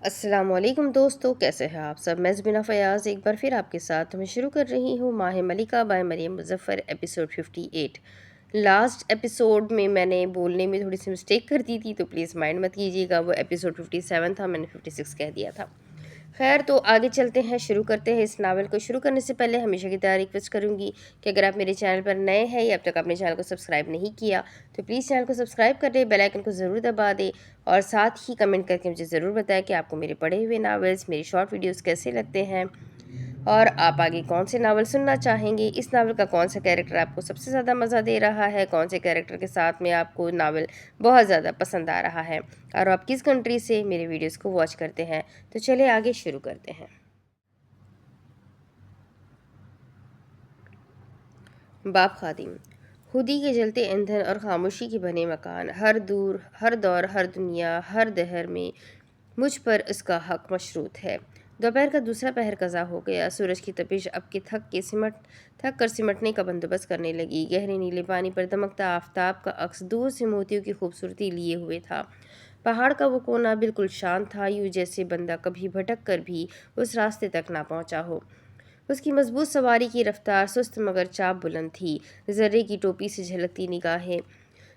السلام علیکم دوستو، کیسے ہیں آپ سب؟ میں زبینہ فیاض ایک بار پھر آپ کے ساتھ میں شروع کر رہی ہوں Mah Malika by Maryam Muzaffar episode 58۔ Last episode میں نے بولنے میں تھوڑی سی مسٹیک کر دی تھی، تو پلیز مائنڈ مت کیجیے گا۔ وہ ایپیسوڈ 57 تھا، میں نے 56 کہہ دیا تھا۔ خیر، تو آگے چلتے ہیں، شروع کرتے ہیں۔ اس ناول کو شروع کرنے سے پہلے ہمیشہ کی طرح ریکویسٹ کروں گی کہ اگر آپ میرے چینل پر نئے ہیں یا اب تک اپنے چینل کو سبسکرائب نہیں کیا تو پلیز چینل کو سبسکرائب کر دیں، بیل آئیکن کو ضرور دبا دیں، اور ساتھ ہی کمنٹ کر کے مجھے ضرور بتائیں کہ آپ کو میرے پڑھے ہوئے ناولز، میری شارٹ ویڈیوز کیسے لگتے ہیں، اور آپ آگے کون سے ناول سننا چاہیں گے۔ اس ناول کا کون سا کیریکٹر آپ کو سب سے زیادہ مزہ دے رہا ہے، کون سے کیریکٹر کے ساتھ میں آپ کو ناول بہت زیادہ پسند آ رہا ہے، اور آپ کس کنٹری سے میرے ویڈیوز کو واچ کرتے ہیں۔ تو چلے آگے شروع کرتے ہیں۔ باب خادم۔ خودی کے جلتے ایندھن اور خاموشی کے بنے مکان، ہر دور، ہر دنیا، ہر دہر میں مجھ پر اس کا حق مشروط ہے۔ دوپہر کا دوسرا پہر قضا ہو گیا۔ سورج کی تپش اب کے تھک کر سمٹنے کا بندوبست کرنے لگی۔ گہرے نیلے پانی پر دمکتا آفتاب کا عکس دور سے موتیوں کی خوبصورتی لیے ہوئے تھا۔ پہاڑ کا وہ کونا بالکل شانت تھا، یوں جیسے بندہ کبھی بھٹک کر بھی اس راستے تک نہ پہنچا ہو۔ اس کی مضبوط سواری کی رفتار سست مگر چاپ بلند تھی۔ ذرے کی ٹوپی سے جھلکتی نگاہیں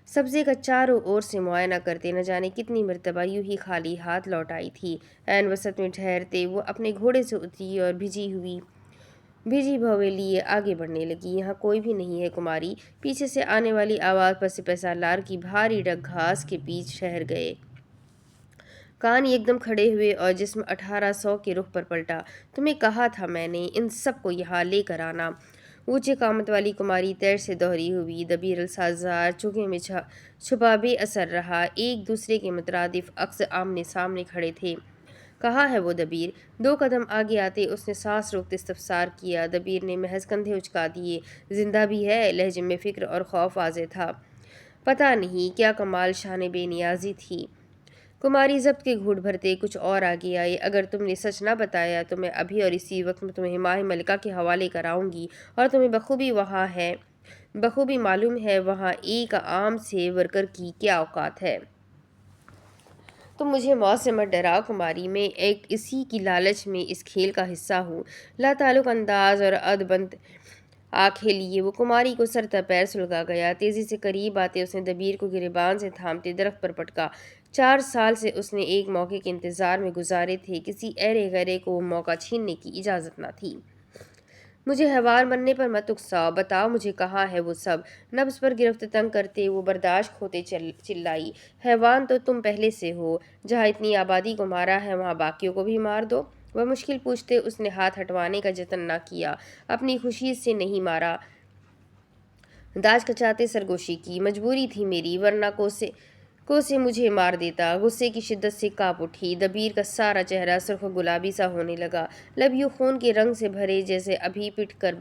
سبزے کا چاروں اور سے معائنہ کرتے نہ جانے کتنی مرتبہ یوں ہی خالی ہاتھ لوٹ آئی تھی۔ عین وسط میں ٹھہرتے وہ اپنے گھوڑے سے اتری اور بھیجی بھویں لیے آگے بڑھنے لگی۔ یہاں کوئی بھی نہیں ہے کماری، پیچھے سے آنے والی آواز پر سپہ سالار کی بھاری ڈگ گھاس کے بیچ ٹھہر گئے۔ کان یکدم کھڑے ہوئے اور جسم 1800 کے رخ پر پلٹا۔ تمہیں کہا تھا میں نے ان سب کو یہاں لے کر آنا۔ اونچے قامت والی کماری تیر سے دوہری ہوئی۔ دبیر السازار چوکے میں چھپا بے اثر رہا۔ ایک دوسرے کے مترادف عکس آمنے سامنے کھڑے تھے۔ کہاں ہے وہ دبیر؟ 2 قدم آگے آتے اس نے سانس روکتے استفسار کیا۔ دبیر نے محض کندھے اچکا دیے۔ زندہ بھی ہے؟ لہجے میں فکر اور خوف واضح تھا۔ پتہ نہیں کیا کمال شان بے نیازی تھی۔ کماری ضبط کے گھوٹ بھرتے کچھ اور آگے آئے۔ اگر تم نے سچ نہ بتایا تو میں ابھی اور اسی وقت میں تمہیں ماہ ملکہ کے حوالے کراؤں گی، اور تمہیں بخوبی معلوم ہے وہاں ایک عام سے ورکر کی کیا اوقات ہے۔ تم مجھے موت سے مت ڈراؤ کماری، میں ایک اسی کی لالچ میں اس کھیل کا حصہ ہوں۔ لا تعلق انداز اور ادبند آنکھیں لیے وہ کماری کو سر تا پیر سلگا گیا۔ تیزی سے قریب آتے اس نے دبیر کو گریبان سے تھامتے درخت پر پٹکا۔ 4 سال سے اس نے ایک موقع کے انتظار میں گزارے تھے، کسی ایرے غیرے کو وہ موقع چھیننے کی اجازت نہ تھی۔ مجھے حوار بننے پر مت اکساؤ، بتاؤ مجھے کہاں ہے وہ سب؟ نبض پر گرفت تنگ کرتے وہ برداشت کھوتے چلائی۔ حیوان تو تم پہلے سے ہو، جہاں اتنی آبادی کو مارا ہے وہاں باقیوں کو بھی مار دو۔ وہ مشکل پوچھتے اس نے ہاتھ ہٹوانے کا جتن نہ کیا۔ اپنی خوشی سے نہیں مارا، داج کچاتے سرگوشی کی مجبوری تھی میری، ورنہ کوسے مجھے مار دیتا۔ غصے کی شدت سے کانپ اٹھی۔ دبیر کا سارا چہرہ سرخ و گلابی سا ہونے لگا، لب یوں خون کے رنگ سے بھرے جیسے ابھی پھٹ کر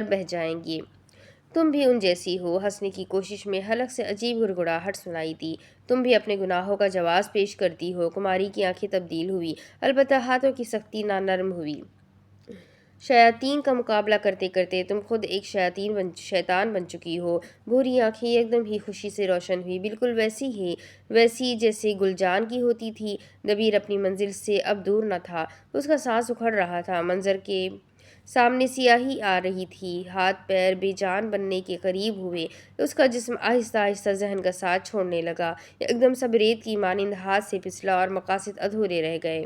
بہہ جائیں گے۔ تم بھی ان جیسی ہو، ہنسنے کی کوشش میں حلق سے عجیب گڑگڑاہٹ سنائی دی۔ تم بھی اپنے گناہوں کا جواز پیش کرتی ہو۔ کماری کی آنکھیں تبدیل ہوئی، البتہ ہاتھوں کی سختی نہ نرم ہوئی۔ شیاطین کا مقابلہ کرتے کرتے تم خود ایک شیطان بن چکی ہو۔ گوری آنکھیں یکدم ہی خوشی سے روشن ہوئی، بالکل ویسی جیسے گلجان کی ہوتی تھی۔ دبیر اپنی منزل سے اب دور نہ تھا، اس کا سانس اکھڑ رہا تھا۔ منظر کے سامنے سیاہی آ رہی تھی، ہاتھ پیر بے جان بننے کے قریب ہوئے، اس کا جسم آہستہ آہستہ ذہن کا ساتھ چھوڑنے لگا۔ یکدم سب ریت کی مانند ہاتھ سے پھسلا اور مقاصد ادھورے رہ گئے۔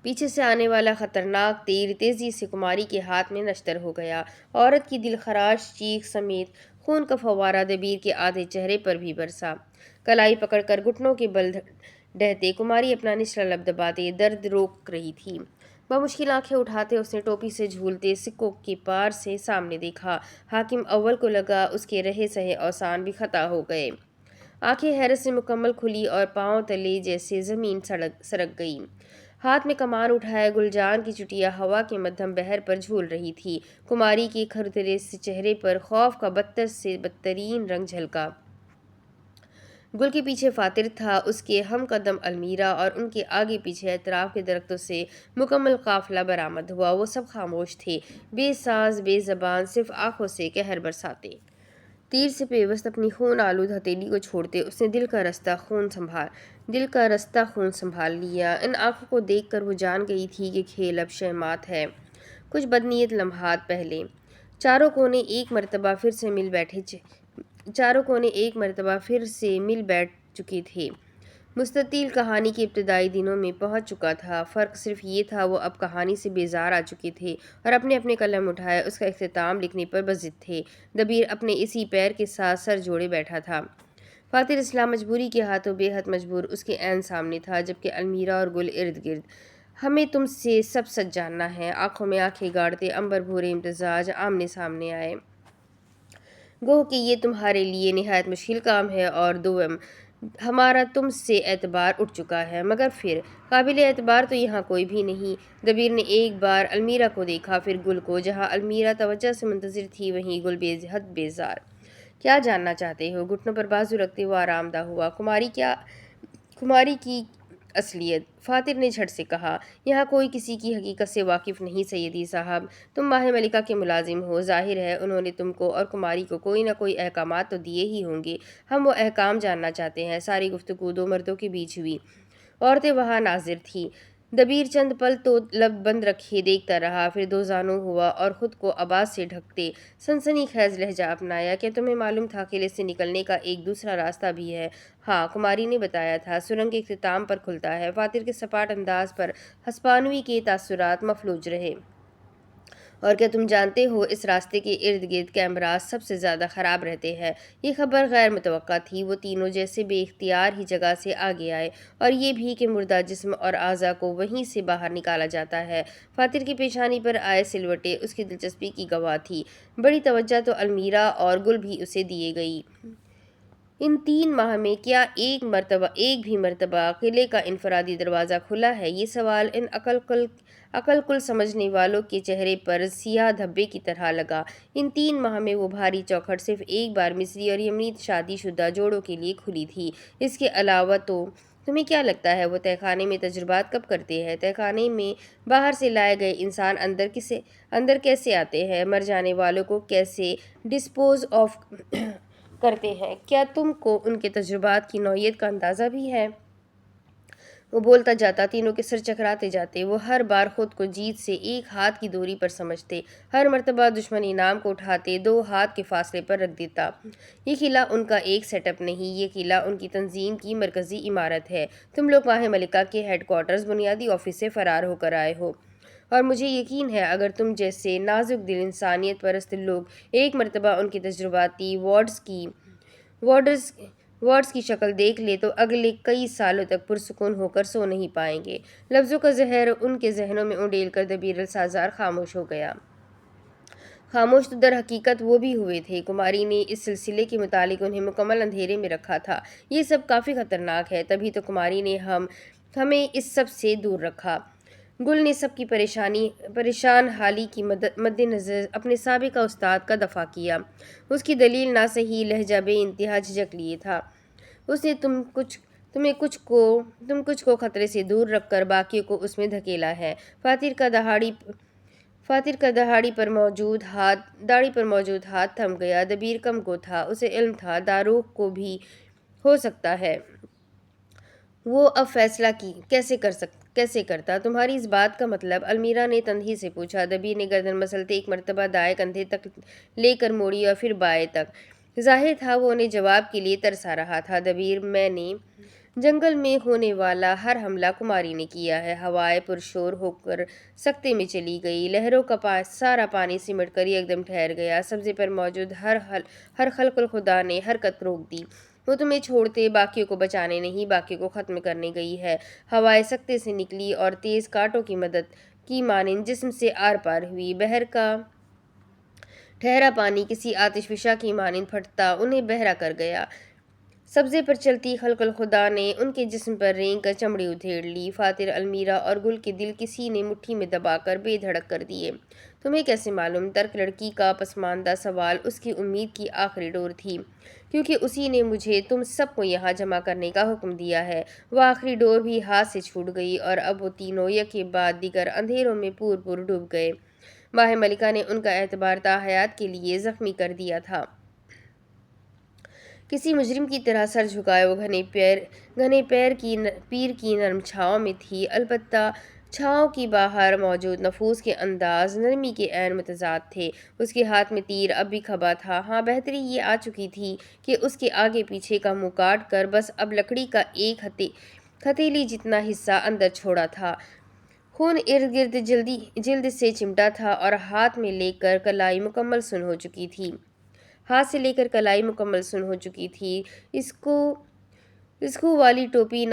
پیچھے سے آنے والا خطرناک تیر تیزی سے کماری کے ہاتھ میں نشتر ہو گیا۔ عورت کی دلخراش چیخ سمیت خون کا فوارہ دبیر کے آدھے چہرے پر بھی برسا۔ کلائی پکڑ کر گھٹنوں کے بل ڈہتے کماری اپنا نچلا لب دباتے درد روک رہی تھی۔ بمشکل آنکھیں اٹھاتے اس نے ٹوپی سے جھولتے سکوں کے پار سے سامنے دیکھا۔ حاکم اول کو لگا اس کے رہے سہے اوسان بھی خطا ہو گئے۔ آنکھیں حیرت سے مکمل کھلی اور پاؤں تلے جیسے زمین سرک گئی۔ ہاتھ میں کمان اٹھائے گلجان کی چٹیا ہوا کے مدھم بہر پر جھول رہی تھی۔ کماری کے کھردرے سے چہرے پر خوف کا بدتر سے بدترین رنگ جھلکا۔ گل کے پیچھے فاتر تھا، اس کے ہم قدم المیرا اور ان کے آگے پیچھے اطراف کے درختوں سے مکمل قافلہ برآمد ہوا۔ وہ سب خاموش تھے، بے ساز بے زبان، صرف آنکھوں سے قہر برساتے۔ تیر سے پیوست اپنی خون آلود ہتھیلی کو چھوڑتے اس نے دل کا رستہ خون دل کا رستہ خون سنبھال لیا۔ ان آنکھوں کو دیکھ کر وہ جان گئی تھی کہ کھیل اب شہمات ہے۔ کچھ بدنیت لمحات پہلے چاروں کونے ایک مرتبہ پھر سے مل بیٹھ چکے تھے۔ مستطیل کہانی کے ابتدائی دنوں میں پہنچ چکا تھا۔ فرق صرف یہ تھا وہ اب کہانی سے بیزار آ چکے تھے اور اپنے اپنے قلم اٹھائے اس کا اختتام لکھنے پر بضد تھے۔ دبیر اپنے اسی پیر کے ساتھ سر جوڑے بیٹھا تھا۔ فاتر اسلام مجبوری کے ہاتھوں بے حد مجبور اس کے عین سامنے تھا، جبکہ المیرا اور گل ارد گرد۔ ہمیں تم سے سب سچ جاننا ہے۔ آنکھوں میں آنکھیں گاڑتے عنبر بھورے امتزاج آمنے سامنے آئے۔ گو کہ یہ تمہارے لیے نہایت مشکل کام ہے، اور دوم ہمارا تم سے اعتبار اٹھ چکا ہے، مگر پھر قابل اعتبار تو یہاں کوئی بھی نہیں۔ دبیر نے ایک بار المیرا کو دیکھا، پھر گل کو۔ جہاں المیرا توجہ سے منتظر تھی وہیں گل بے حد بیزار۔ کیا جاننا چاہتے ہو؟ گھٹنوں پر بازو رکھتے وہ آرام دہ ہوا۔ کماری کی اصلیت، فاتر نے جھٹ سے کہا۔ یہاں کوئی کسی کی حقیقت سے واقف نہیں سیدی صاحب۔ تم ماہ ملکہ کے ملازم ہو، ظاہر ہے انہوں نے تم کو اور کماری کو کوئی نہ کوئی احکامات تو دیے ہی ہوں گے۔ ہم وہ احکام جاننا چاہتے ہیں۔ ساری گفتگو دو مردوں کے بیچ ہوئی۔ عورتیں وہاں ناظر تھیں۔ دبیر چند پل تو لب بند رکھے دیکھتا رہا، پھر دو زانو ہوا اور خود کو عباس سے ڈھکتے سنسنی خیز لہجہ اپنایا۔ کیا تمہیں معلوم تھا قلعے سے نکلنے کا ایک دوسرا راستہ بھی ہے؟ ہاں، کماری نے بتایا تھا، سرنگ کے اختتام پر کھلتا ہے۔ فاتر کے سپاٹ انداز پر ہسپانوی کے تاثرات مفلوج رہے۔ اور کیا تم جانتے ہو اس راستے کے ارد گرد کیمراز سب سے زیادہ خراب رہتے ہیں؟ یہ خبر غیر متوقع تھی۔ وہ تینوں جیسے بے اختیار ہی جگہ سے آگے آئے، اور یہ بھی کہ مردہ جسم اور اعضاء کو وہیں سے باہر نکالا جاتا ہے۔ فاتر کی پیشانی پر آئے سلوٹیں اس کی دلچسپی کی گواہ تھی۔ بڑی توجہ تو المیرا اور گل بھی اسے دیے گئی۔ ان 3 ماہ میں کیا ایک بھی مرتبہ قلعے کا انفرادی دروازہ کھلا ہے؟ یہ سوال ان عقل کل سمجھنے والوں کے چہرے پر سیاہ دھبے کی طرح لگا۔ ان 3 ماہ میں وہ بھاری چوکھٹ صرف ایک بار مصری اور یمنی شادی شدہ جوڑوں کے لیے کھلی تھی۔ اس کے علاوہ تو تمہیں کیا لگتا ہے وہ تہہ خانے میں تجربات کب کرتے ہیں؟ تہہ خانے میں باہر سے لائے گئے انسان اندر کیسے آتے ہیں؟ مر جانے والوں کو کیسے ڈسپوز آف کرتے ہیں؟ کیا تم کو ان کے تجربات کی نوعیت کا اندازہ بھی ہے؟ وہ بولتا جاتا، تینوں کے سر چکراتے جاتے۔ وہ ہر بار خود کو جیت سے ایک ہاتھ کی دوری پر سمجھتے، ہر مرتبہ دشمن انعام کو اٹھاتے 2 ہاتھ کے فاصلے پر رکھ دیتا۔ یہ قلعہ ان کا ایک سیٹ اپ نہیں، یہ قلعہ ان کی تنظیم کی مرکزی عمارت ہے۔ تم لوگ ماہ ملکہ کے ہیڈ کوارٹرز بنیادی آفس سے فرار ہو کر آئے ہو، اور مجھے یقین ہے اگر تم جیسے نازک دل انسانیت پرست لوگ ایک مرتبہ ان کے تجرباتی وارڈز کی شکل دیکھ لے تو اگلے کئی سالوں تک پرسکون ہو کر سو نہیں پائیں گے۔ لفظوں کا زہر ان کے ذہنوں میں انڈیل کر دبیر السازار خاموش ہو گیا۔ خاموش تو در حقیقت وہ بھی ہوئے تھے۔ کماری نے اس سلسلے کے متعلق انہیں مکمل اندھیرے میں رکھا تھا۔ یہ سب کافی خطرناک ہے، تبھی تو کماری نے ہمیں اس سب سے دور رکھا۔ گل نے سب کی پریشان حالی کی مد نظر اپنے سابقہ استاد کا دفاع کیا۔ اس کی دلیل نہ صحیح لہجہ بے انتہا جھجک لیے تھا۔ اس نے تم کچھ کو خطرے سے دور رکھ کر باقیوں کو اس میں دھکیلا ہے۔ فاتر کا داڑھی پر موجود ہاتھ تھم گیا۔ دبیر کم گو تھا، اسے علم تھا داروغ کو بھی ہو سکتا ہے۔ وہ اب فیصلہ کیسے کرتا؟ تمہاری اس بات کا مطلب؟ المیرا نے تندہی سے پوچھا۔ دبیر نے گردن مسلتے ایک مرتبہ دائیں کندھے تک لے کر موڑی اور پھر بائیں تک۔ ظاہر تھا وہ انہیں جواب کے لیے ترسا رہا تھا۔ دبیر، میں نے جنگل میں ہونے والا ہر حملہ کماری نے کیا ہے۔ ہوائیں پرشور ہو کر سکتے میں چلی گئی۔ لہروں کا سارا پانی سمٹ کر یکدم ٹھہر گیا۔ سبزے پر موجود ہر خلق الخدا نے حرکت روک دی۔ وہ تمہیں چھوڑتے باقیوں کو بچانے نہیں، باقیوں کو ختم کرنے گئی ہے۔ ہوائیں سکتے سے نکلی اور تیز کانٹوں کی مدد کی مانند جسم سے آر پار ہوئی۔ بحر کا ٹھہرا پانی کسی آتش فشاں کی مانند پھٹتا انہیں بہرا کر گیا۔ سبزے پر چلتی خلق الخدا نے ان کے جسم پر رینگ کر چمڑی ادھیڑ لی۔ فاتر، المیرا اور گل کے دل کسی نے مٹھی میں دبا کر بے دھڑک کر دیے۔ تمہیں کیسے معلوم؟ ترک لڑکی کا پسماندہ سوال اس کی امید کی آخری ڈور تھی۔ کیونکہ اسی نے مجھے تم سب کو یہاں جمع کرنے کا حکم دیا ہے۔ وہ آخری ڈور بھی ہاتھ سے چھوٹ گئی اور اب وہ تینوں یکے بعد دیگر اندھیروں میں پور ڈوب گئے۔ ماہ ملکہ نے ان کا اعتبار تا حیات کے لیے زخمی کر دیا تھا۔ کسی مجرم کی طرح سر جھکائے وہ پیر کی نرم چھاؤں میں تھی، البتہ چھاؤں کی باہر موجود نفوس کے انداز نرمی کے عین متضاد تھے۔ اس کے ہاتھ میں تیر اب بھی کھبا تھا، ہاں بہتری یہ آ چکی تھی کہ اس کے آگے پیچھے کا منہ کاٹ کر بس اب لکڑی کا ایک ہتھیلی جتنا حصہ اندر چھوڑا تھا۔ خون ارد گرد جلد سے چمٹا تھا اور ہاتھ میں لے کر کلائی مکمل سن ہو چکی تھی۔ سکوں والی ٹوپی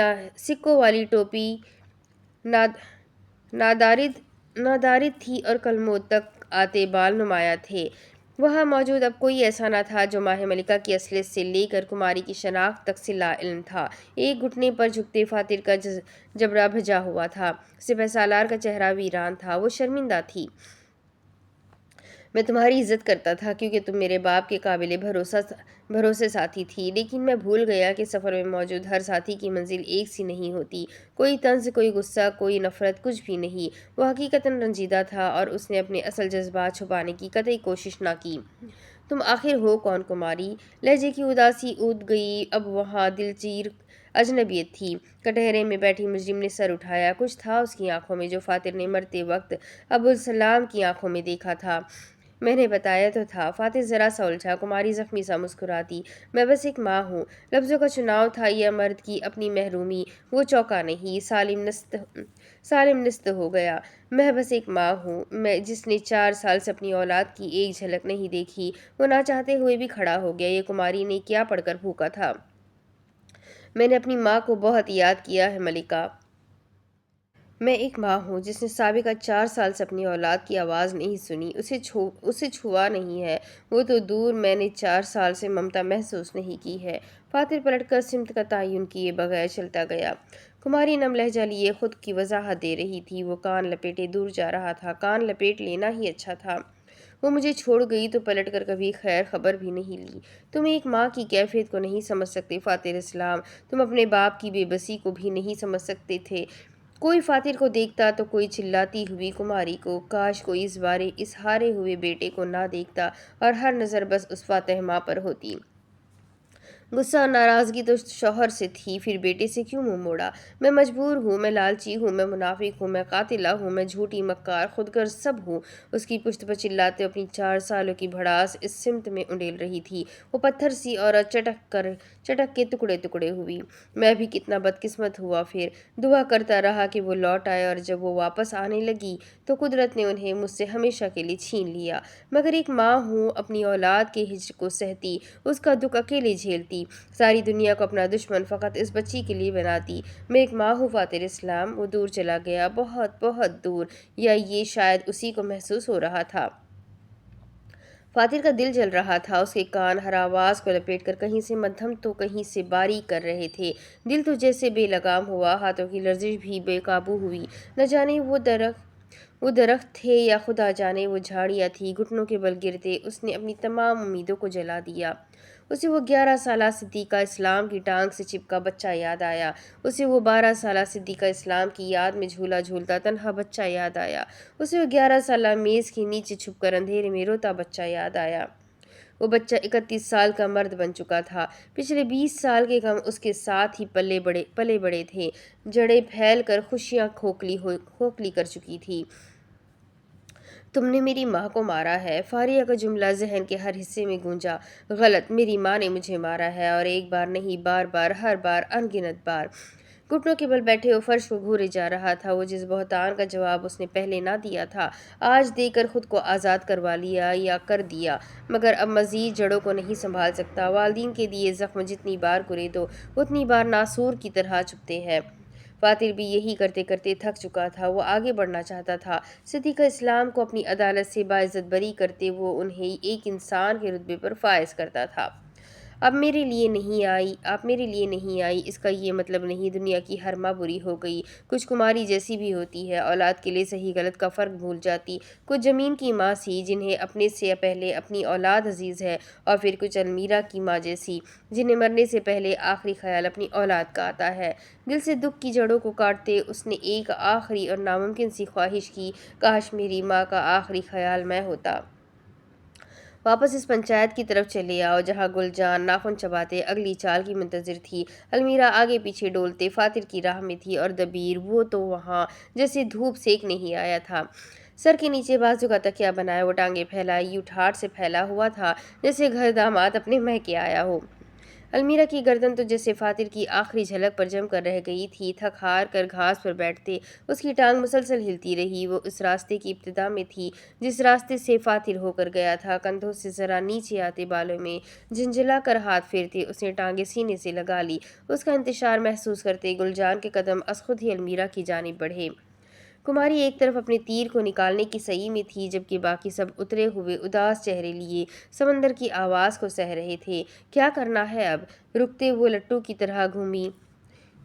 نادارد تھی اور کلموں تک آتے بال نمایاں تھے۔ وہاں موجود اب کوئی ایسا نہ تھا جو ماہ ملکہ کی اصلیت سے لے کر کماری کی شناخت تک سے لا علم تھا۔ ایک گھٹنے پر جھکتے فاتر کا جبڑا بھجا ہوا تھا، سپہ سالار کا چہرہ ویران تھا۔ وہ شرمندہ تھی۔ میں تمہاری عزت کرتا تھا کیونکہ تم میرے باپ کے قابل بھروسے ساتھی تھی، لیکن میں بھول گیا کہ سفر میں موجود ہر ساتھی کی منزل ایک سی نہیں ہوتی۔ کوئی طنز، کوئی غصہ، کوئی نفرت، کچھ بھی نہیں۔ وہ حقیقتاً رنجیدہ تھا اور اس نے اپنے اصل جذبات چھپانے کی قطعی کوشش نہ کی۔ تم آخر ہو کون کماری؟ لہجے کی اداسی اود گئی، اب وہاں دل چیر اجنبیت تھی۔ کٹہرے میں بیٹھی مجرم نے سر اٹھایا۔ کچھ تھا اس کی آنکھوں میں جو فاتر نے مرتے وقت ابوالسلام کی آنکھوں میں دیکھا تھا۔ میں نے بتایا تو تھا۔ فاتر ذرا سا الجھا، کماری زخمی سا مسکراتی۔ میں بس ایک ماں ہوں۔ لفظوں کا چناؤ تھا یا مرد کی اپنی محرومی، وہ چونکا نہیں، سالم نست ہو گیا۔ میں بس ایک ماں ہوں، جس نے 4 سال سے اپنی اولاد کی ایک جھلک نہیں دیکھی۔ وہ نہ چاہتے ہوئے بھی کھڑا ہو گیا۔ یہ کماری نے کیا پڑھ کر پھونکا تھا؟ میں نے اپنی ماں کو بہت یاد کیا ہے ملکہ۔ میں ایک ماں ہوں جس نے سابقہ 4 سال سے اپنی اولاد کی آواز نہیں سنی، اسے چھوا نہیں ہے۔ وہ تو دور، میں نے 4 سال سے ممتا محسوس نہیں کی ہے۔ فاتر پلٹ کر سمت کا تعین کیے بغیر چلتا گیا۔ کماری نم لہجہ لیے خود کی وضاحت دے رہی تھی۔ وہ کان لپیٹے دور جا رہا تھا۔ کان لپیٹ لینا ہی اچھا تھا۔ وہ مجھے چھوڑ گئی تو پلٹ کر کبھی خیر خبر بھی نہیں لی۔ تم ایک ماں کی کیفیت کو نہیں سمجھ سکتے فاتر اسلام۔ تم اپنے باپ کی بے بسی کو بھی نہیں سمجھ سکتے تھے۔ کوئی فاتر کو دیکھتا تو کوئی چلاتی ہوئی کماری کو، کاش کوئی اس ہارے ہوئے بیٹے کو نہ دیکھتا اور ہر نظر بس اس فاتح ماں پر ہوتی۔ غصہ اور ناراضگی تو شوہر سے تھی، پھر بیٹے سے کیوں منہ موڑا؟ میں مجبور ہوں، میں لالچی ہوں، میں منافق ہوں، میں قاتلہ ہوں، میں جھوٹی، مکار، خودغرض سب ہوں۔ اس کی پشت پر چلاتے اپنی 4 سالوں کی بھڑاس اس سمت میں انڈیل رہی تھی۔ وہ پتھر سی عورت چٹک کے ٹکڑے ہوئی۔ میں بھی کتنا بدقسمت ہوا پھر۔ دعا کرتا رہا کہ وہ لوٹ آئے، اور جب وہ واپس آنے لگی تو قدرت نے انہیں مجھ سے ہمیشہ کے لیے چھین لیا۔ مگر ایک ماں ہوں، اپنی اولاد کے ہجر کو سہتی، اس کا دکھ اکیلے جھیلتی، ساری دنیا کو اپنا دشمن فقط اس بچی کے لیے بناتی۔ میں ایک ماں ہوں فاتر اسلام۔ وہ دور چلا گیا، بہت بہت دور، یا یہ شاید اسی کو محسوس ہو رہا تھا۔ فاتر کا دل جل رہا تھا۔ اس کے کان ہر آواز کو لپیٹ کر کہیں سے مدھم تو کہیں سے باریک کر رہے تھے۔ دل تو جیسے بے لگام ہوا، ہاتھوں کی لرزش بھی بے قابو ہوئی۔ نہ جانے وہ درخت تھے یا خدا جانے وہ جھاڑیاں تھیں، گھٹنوں کے بل گرتے اس نے اپنی تمام امیدوں کو جلا دیا۔ اسے وہ 11 سالہ صدیقہ اسلام کی ٹانگ سے چپکا بچہ یاد آیا۔ اسے وہ 12 سالہ صدیقہ اسلام کی یاد میں جھولا جھولتا تنہا بچہ یاد آیا۔ اسے وہ 11 سالہ میز کے نیچے چھپ کر اندھیرے میں روتا بچہ یاد آیا۔ وہ بچہ 31 سال کا مرد بن چکا تھا۔ پچھلے 20 سال کے غم اس کے ساتھ ہی پلے بڑے تھے۔ جڑیں پھیل کر خوشیاں کھوکھلی کر چکی تھی۔ تم نے میری ماں کو مارا ہے۔ فاریہ کا جملہ ذہن کے ہر حصے میں گونجا۔ غلط، میری ماں نے مجھے مارا ہے، اور ایک بار نہیں، بار بار، ہر بار، ان گنت بار۔ گھٹنوں کے بل بیٹھے وہ فرش کو گھورے جا رہا تھا۔ وہ جس بہتان کا جواب اس نے پہلے نہ دیا تھا، آج دے کر خود کو آزاد کروا لیا یا کر دیا، مگر اب مزید جڑوں کو نہیں سنبھال سکتا۔ والدین کے دیے زخم جتنی بار کریدو اتنی بار ناسور کی طرح چبھتے ہیں۔ فاتر بھی یہی کرتے کرتے تھک چکا تھا۔ وہ آگے بڑھنا چاہتا تھا۔ صدیقہ اسلام کو اپنی عدالت سے باعزت بری کرتے وہ انہیں ایک انسان کے رتبے پر فائز کرتا تھا۔ آپ میرے لیے نہیں آئی، اس کا یہ مطلب نہیں دنیا کی ہر ماں بری ہو گئی۔ کچھ کماری جیسی بھی ہوتی ہے، اولاد کے لیے صحیح غلط کا فرق بھول جاتی۔ کچھ زمین کی ماں سی جنہیں اپنے سے پہلے اپنی اولاد عزیز ہے، اور پھر کچھ المیرا کی ماں جیسی جنہیں مرنے سے پہلے آخری خیال اپنی اولاد کا آتا ہے۔ دل سے دکھ کی جڑوں کو کاٹتے اس نے ایک آخری اور ناممکن سی خواہش کی، کاش میری ماں کا آخری خیال میں ہوتا۔ واپس اس پنچایت کی طرف چلے آؤ جہاں گل جان ناخن چباتے اگلی چال کی منتظر تھی۔ المیرا آگے پیچھے ڈولتے فاتر کی راہ میں تھی اور دبیر وہ تو وہاں جیسے دھوپ سیک نہیں آیا تھا۔ سر کے نیچے بازو کا تکیہ بنائے وہ ٹانگیں پھیلائی یوں ٹھاٹھ سے پھیلا ہوا تھا جیسے گھر داماد اپنے مہ کے آیا ہو۔ المیرا کی گردن تو جیسے فاتر کی آخری جھلک پر جم کر رہ گئی تھی۔ تھک ہار کر گھاس پر بیٹھتے اس کی ٹانگ مسلسل ہلتی رہی۔ وہ اس راستے کی ابتدا میں تھی جس راستے سے فاتر ہو کر گیا تھا۔ کندھوں سے ذرا نیچے آتے بالوں میں جھنجھلا کر ہاتھ پھیرتے اس نے ٹانگیں سینے سے لگا لی۔ اس کا انتشار محسوس کرتے گل جان کے قدم از خود ہی المیرا کی جانب بڑھے۔ کماری ایک طرف اپنے تیر کو نکالنے کی سعی میں تھی جبکہ باقی سب اترے ہوئے اداس چہرے لیے سمندر کی آواز کو سہ رہے تھے۔ کیا کرنا ہے اب؟ رکتے وہ لٹو کی طرح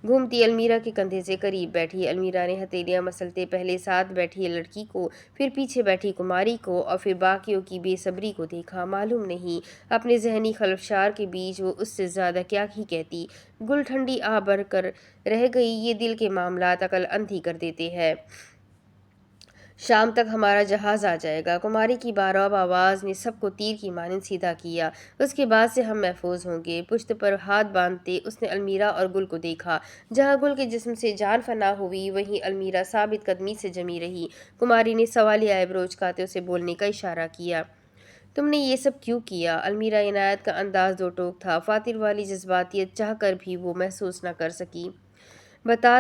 گھومتی المیرا کے کندھے سے قریب بیٹھی۔ المیرا نے ہتھیلیاں مسلتے پہلے ساتھ بیٹھی لڑکی کو، پھر پیچھے بیٹھی کماری کو اور پھر باقیوں کی بے صبری کو دیکھا۔ معلوم نہیں اپنے ذہنی خلفشار کے بیچ وہ اس سے زیادہ کیا ہی کہتی۔ گل ٹھنڈی آہ بھر کر رہ گئی۔ یہ دل کے معاملات عقل اندھی کر دیتے ہیں۔ شام تک ہمارا جہاز آ جائے گا۔ کماری کی باراب آواز نے سب کو تیر کی مانند سیدھا کیا۔ اس کے بعد سے ہم محفوظ ہوں گے۔ پشت پر ہاتھ باندھتے اس نے المیرا اور گل کو دیکھا۔ جہاں گل کے جسم سے جان فنا ہوئی وہیں المیرا ثابت قدمی سے جمی رہی۔ کماری نے سوالیہ ایبرو اچکاتے اسے بولنے کا اشارہ کیا۔ تم نے یہ سب کیوں کیا؟ المیرا عنایت کا انداز دو ٹوک تھا۔ فاتر والی جذباتیت چاہ کر بھی وہ محسوس نہ کر سکی۔ بتا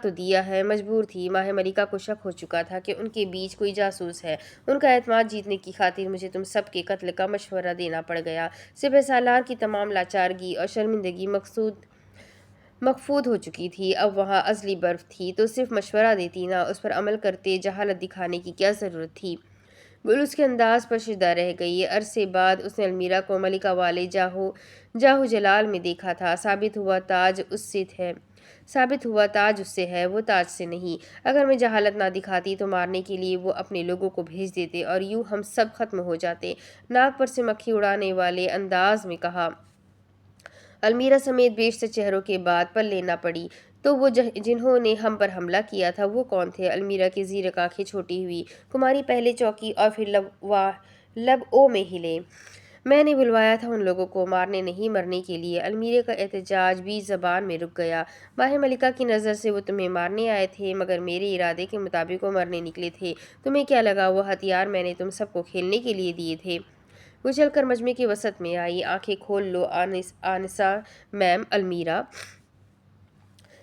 تو دیا ہے، مجبور تھی۔ ماہ ملکہ کو شک ہو چکا تھا کہ ان کے بیچ کوئی جاسوس ہے۔ ان کا اعتماد جیتنے کی خاطر مجھے تم سب کے قتل کا مشورہ دینا پڑ گیا۔ سپہ سالار کی تمام لاچارگی اور شرمندگی مخفوض ہو چکی تھی۔ اب وہاں ازلی برف تھی تو صرف مشورہ دیتی نہ اس پر عمل کرتے جہالت دکھانے کی کیا ضرورت تھی؟ گل اس کے انداز پر شدہ رہ گئی۔ عرصے بعد اس نے المیرا کو ملکہ والے جاہو جلال میں دیکھا تھا۔ ثابت ہوا تاج اس سے ہے، وہ تاج سے نہیں۔ اگر میں جہالت نہ دکھاتی تو مارنے کے لیے وہ اپنے لوگوں کو بھیج دیتے اور یوں ہم سب ختم ہو جاتے۔ ناک پر سے مکھی اڑانے والے انداز میں کہا۔ المیرا سمیت بیشتر چہروں کے بعد پلے نہ پڑی۔ تو وہ جنہوں نے ہم پر حملہ کیا تھا وہ کون تھے؟ المیرا کی زیرک آنکھیں چھوٹی ہوئی۔ کماری پہلے چوکی اور پھر لب او میں ہلے۔ میں نے بلوایا تھا ان لوگوں کو مارنے نہیں مرنے کے لیے۔ المیرا کا احتجاج بیچ زبان میں رک گیا۔ ماہ ملکہ کی نظر سے وہ تمہیں مارنے آئے تھے مگر میرے ارادے کے مطابق وہ مرنے نکلے تھے۔ تمہیں کیا لگا وہ ہتھیار میں نے تم سب کو کھیلنے کے لیے دیے تھے؟ وہ چل کر مجمع کے وسط میں آئی۔ آنکھیں کھول لو آنسہ میم المیرا،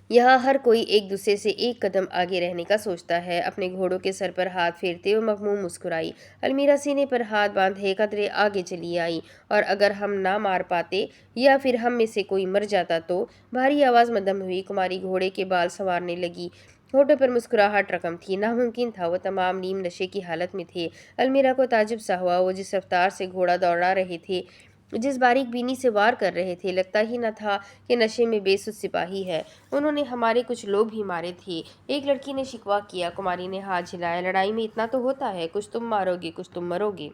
یہاں ہر کوئی ایک دوسرے سے ایک قدم آگے رہنے کا سوچتا ہے۔ اپنے گھوڑوں کے سر پر ہاتھ پھیرتے وہ مغموم مسکرائی۔ المیرا سینے پر ہاتھ باندھے قدرے آگے چلی آئی۔ اور اگر ہم نہ مار پاتے یا پھر ہم میں سے کوئی مر جاتا تو؟ بھاری آواز مدھم ہوئی۔ کماری گھوڑے کے بال سنوارنے لگی۔ ہونٹوں پر مسکراہٹ رقم تھی۔ ناممکن تھا، وہ تمام نیم نشے کی حالت میں تھے۔ المیرا کو تعجب سا ہوا۔ وہ جس رفتار سے گھوڑا دوڑا رہے تھے، جس باریک بینی سے وار کر رہے تھے، لگتا ہی نہ تھا کہ نشے میں بے سود سپاہی ہے۔ انہوں نے ہمارے کچھ لوگ بھی مارے تھے، ایک لڑکی نے شکوہ کیا۔ کماری نے ہاتھ جھلایا۔ لڑائی میں اتنا تو ہوتا ہے، کچھ تم مارو گے کچھ تم مرو گے۔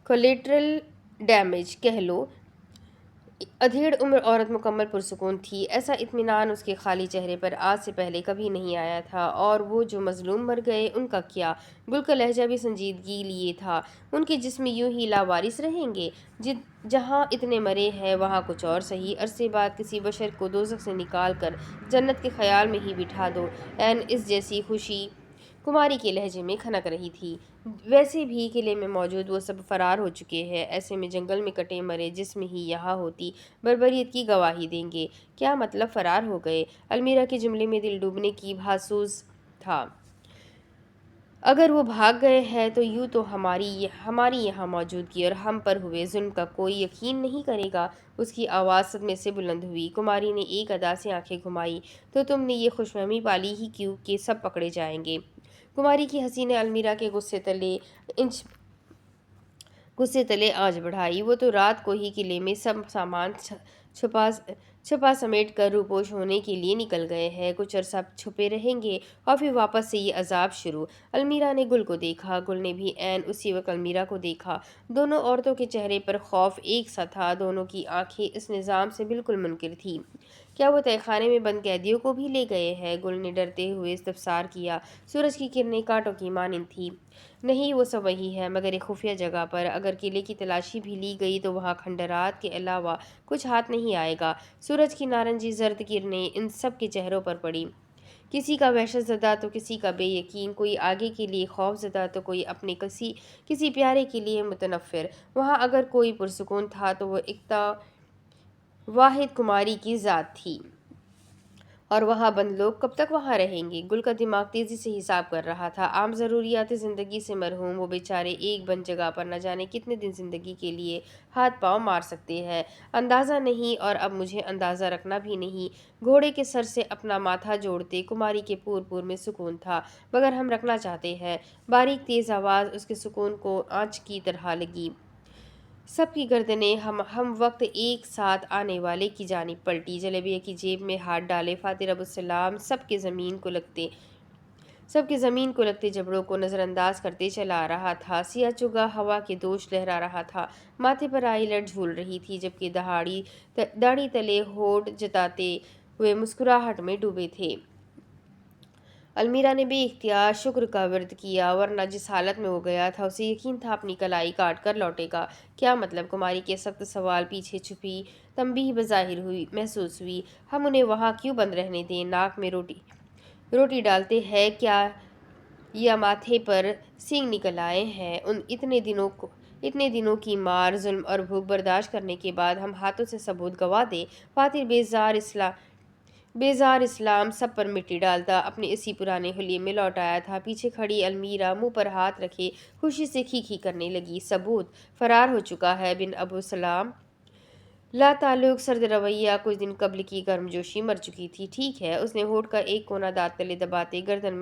کولیٹرل ڈیمیج کہہ لو۔ ادھیڑ عمر عورت مکمل پرسکون تھی۔ ایسا اطمینان اس کے خالی چہرے پر آج سے پہلے کبھی نہیں آیا تھا۔ اور وہ جو مظلوم مر گئے ان کا کیا؟ گل کا لہجہ بھی سنجیدگی لیے تھا۔ ان کے جسم یوں ہی لاوارث رہیں گے؟ جہاں اتنے مرے ہیں وہاں کچھ اور سہی۔ عرصے بعد کسی بشر کو دوزخ سے نکال کر جنت کے خیال میں ہی بٹھا دو۔ اس جیسی خوشی کماری کے لہجے میں کھنک رہی تھی۔ ویسے بھی قلعے میں موجود وہ سب فرار ہو چکے ہیں۔ ایسے میں جنگل میں کٹے مرے جسم ہی یہاں ہوتی بربریت کی گواہی دیں گے۔ کیا مطلب فرار ہو گئے؟ المیرا کے جملے میں دل ڈوبنے کی بھاسوس تھا۔ اگر وہ بھاگ گئے ہیں تو یوں تو ہماری یہاں موجودگی اور ہم پر ہوئے ظلم کا کوئی یقین نہیں کرے گا۔ اس کی آواز صدمے سے بلند ہوئی۔ کماری نے ایک ادا سے آنکھیں گھمائی۔ تو تم نے یہ خوش فہمی پالی ہی کیوں کہ سب پکڑے جائیں گے؟ کماری کی ہنسی نے المیرا کے غصے تلے آنچ بڑھائی۔ وہ تو رات کو ہی قلعے میں سب سامان چھپا سمیٹ کر روپوش ہونے کے لیے نکل گئے ہیں۔ کچھ عرصہ چھپے رہیں گے اور پھر واپس سے یہ عذاب شروع۔ المیرا نے گل کو دیکھا۔ گل نے بھی عین اسی وقت المیرا کو دیکھا۔ دونوں عورتوں کے چہرے پر خوف ایک سا تھا۔ دونوں کی آنکھیں اس نظام سے بالکل منکر تھیں۔ کیا وہ تہہ خانے میں بند قیدیوں کو بھی لے گئے ہیں؟ گل نے ڈرتے ہوئے استفسار کیا۔ سورج کی کرنیں کانٹوں کی مانند تھیں۔ نہیں، وہ سب وہی ہے، مگر ایک خفیہ جگہ پر۔ اگر قلعے کی تلاشی بھی لی گئی تو وہاں کھنڈرات کے علاوہ کچھ ہاتھ نہیں آئے گا۔ سورج کی نارنجی زرد کرنیں ان سب کے چہروں پر پڑیں، کسی کا وحشت زدہ تو کسی کا بے یقین، کوئی آگے کے لیے خوف زدہ تو کوئی اپنے کسی پیارے کے لیے متنفر۔ وہاں اگر کوئی پرسکون تھا تو وہ اکتا واحد کماری کی ذات تھی۔ اور وہاں بند لوگ کب تک وہاں رہیں گے؟ گل کا دماغ تیزی سے حساب کر رہا تھا۔ عام ضروریات زندگی سے محروم وہ بیچارے ایک بند جگہ پر نہ جانے کتنے دن زندگی کے لیے ہاتھ پاؤں مار سکتے ہیں، اندازہ نہیں، اور اب مجھے اندازہ رکھنا بھی نہیں۔ گھوڑے کے سر سے اپنا ماتھا جوڑتے کماری کے پور میں سکون تھا، مگر ہم رکھنا چاہتے ہیں۔ باریک تیز آواز اس کے سکون کو آنچ کی طرح لگی۔ سب کی گردنیں ہم وقت ایک ساتھ آنے والے کی جانب پلٹی۔ جلابیہ کی جیب میں ہاتھ ڈالے فاتر ابو السلام سب کے زمین کو لگتے جبڑوں کو نظر انداز کرتے چلا آ رہا تھا۔ سیاہ چگا ہوا کے دوش لہرا رہا تھا، ماتھے پر آئی لٹ جھول رہی تھی، جبکہ داڑھی تلے ہونٹ جتاتے ہوئے مسکراہٹ میں ڈوبے تھے۔ المیرا نے بے اختیار شکر کا ورد کیا، ورنہ جس حالت میں وہ گیا تھا اسے یقین تھا اپنی کلائی کاٹ کر لوٹے گا۔ کیا مطلب؟ کماری کے سخت سوال پیچھے چھپی تنبیہ بظاہر محسوس ہوئی۔ ہم انہیں وہاں کیوں بند رہنے دیں؟ ناک میں روٹی ڈالتے ہیں کیا یا ماتھے پر سینگ نکل آئے ہیں؟ اتنے دنوں کی مار، ظلم اور بھوک برداشت کرنے کے بعد ہم ہاتھوں سے ثبوت گنوا دیں؟ فاتر بیزار اسلام سب پر مٹی ڈالتا اپنے اسی پرانے حلیے میں لوٹ آیا تھا۔ پیچھے کھڑی المیرا منہ پر ہاتھ رکھے خوشی سے کھی کرنے لگی۔ ثبوت؟ فرار ہو چکا ہے بن ابو سلام۔ لا تعلق سرد رویہ، کچھ دن قبل کی گرمجوشی مر چکی تھی۔ ٹھیک ہے، اس نے ہونٹ کا ایک کونا دانت تلے دباتے گردن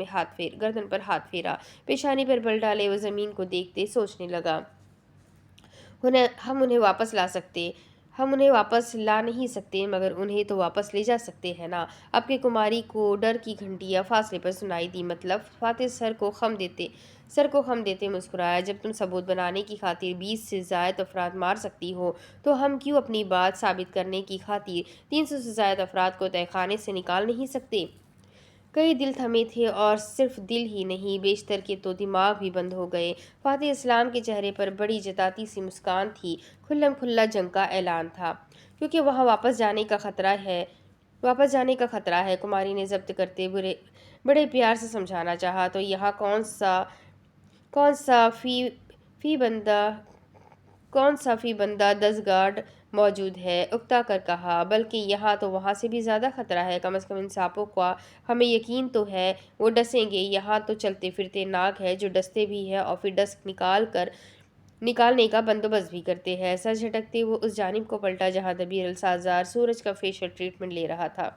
پر ہاتھ پھیرا، پیشانی پر بل ڈالے وہ زمین کو دیکھتے سوچنے لگا۔ ہم انہیں واپس لا نہیں سکتے، مگر انہیں تو واپس لے جا سکتے ہیں نا۔ اب کہ کماری کو ڈر کی گھنٹیاں فاصلے پر سنائی دی۔ مطلب؟ فاتر سر کو خم دیتے مسکرایا۔ جب تم ثبوت بنانے کی خاطر 20 سے زائد افراد مار سکتی ہو تو ہم کیوں اپنی بات ثابت کرنے کی خاطر 300 سے زائد افراد کو تہہ خانے سے نکال نہیں سکتے؟ کئی دل تھمے تھے، اور صرف دل ہی نہیں، بیشتر کے تو دماغ بھی بند ہو گئے۔ فاتر اسلام کے چہرے پر بڑی جتاتی سی مسکان تھی۔ کھلم کھلا جنگ کا اعلان تھا، کیونکہ وہاں واپس جانے کا خطرہ ہے۔ کماری نے ضبط کرتے بڑے پیار سے سمجھانا چاہا، تو یہاں کون سا فی بندہ دستگارڈ موجود ہے؟ اکتا کر کہا۔ بلکہ یہاں تو وہاں سے بھی زیادہ خطرہ ہے۔ کم از کم ان سانپوں کا ہمیں یقین تو ہے وہ ڈسیں گے۔ یہاں تو چلتے پھرتے ناگ ہیں جو ڈستے بھی ہیں اور پھر ڈس نکالنے کا بندوبست بھی کرتے ہیں۔ سر جھٹکتے وہ اس جانب کو پلٹا جہاں دبیر السازار سورج کا فیشل ٹریٹمنٹ لے رہا تھا۔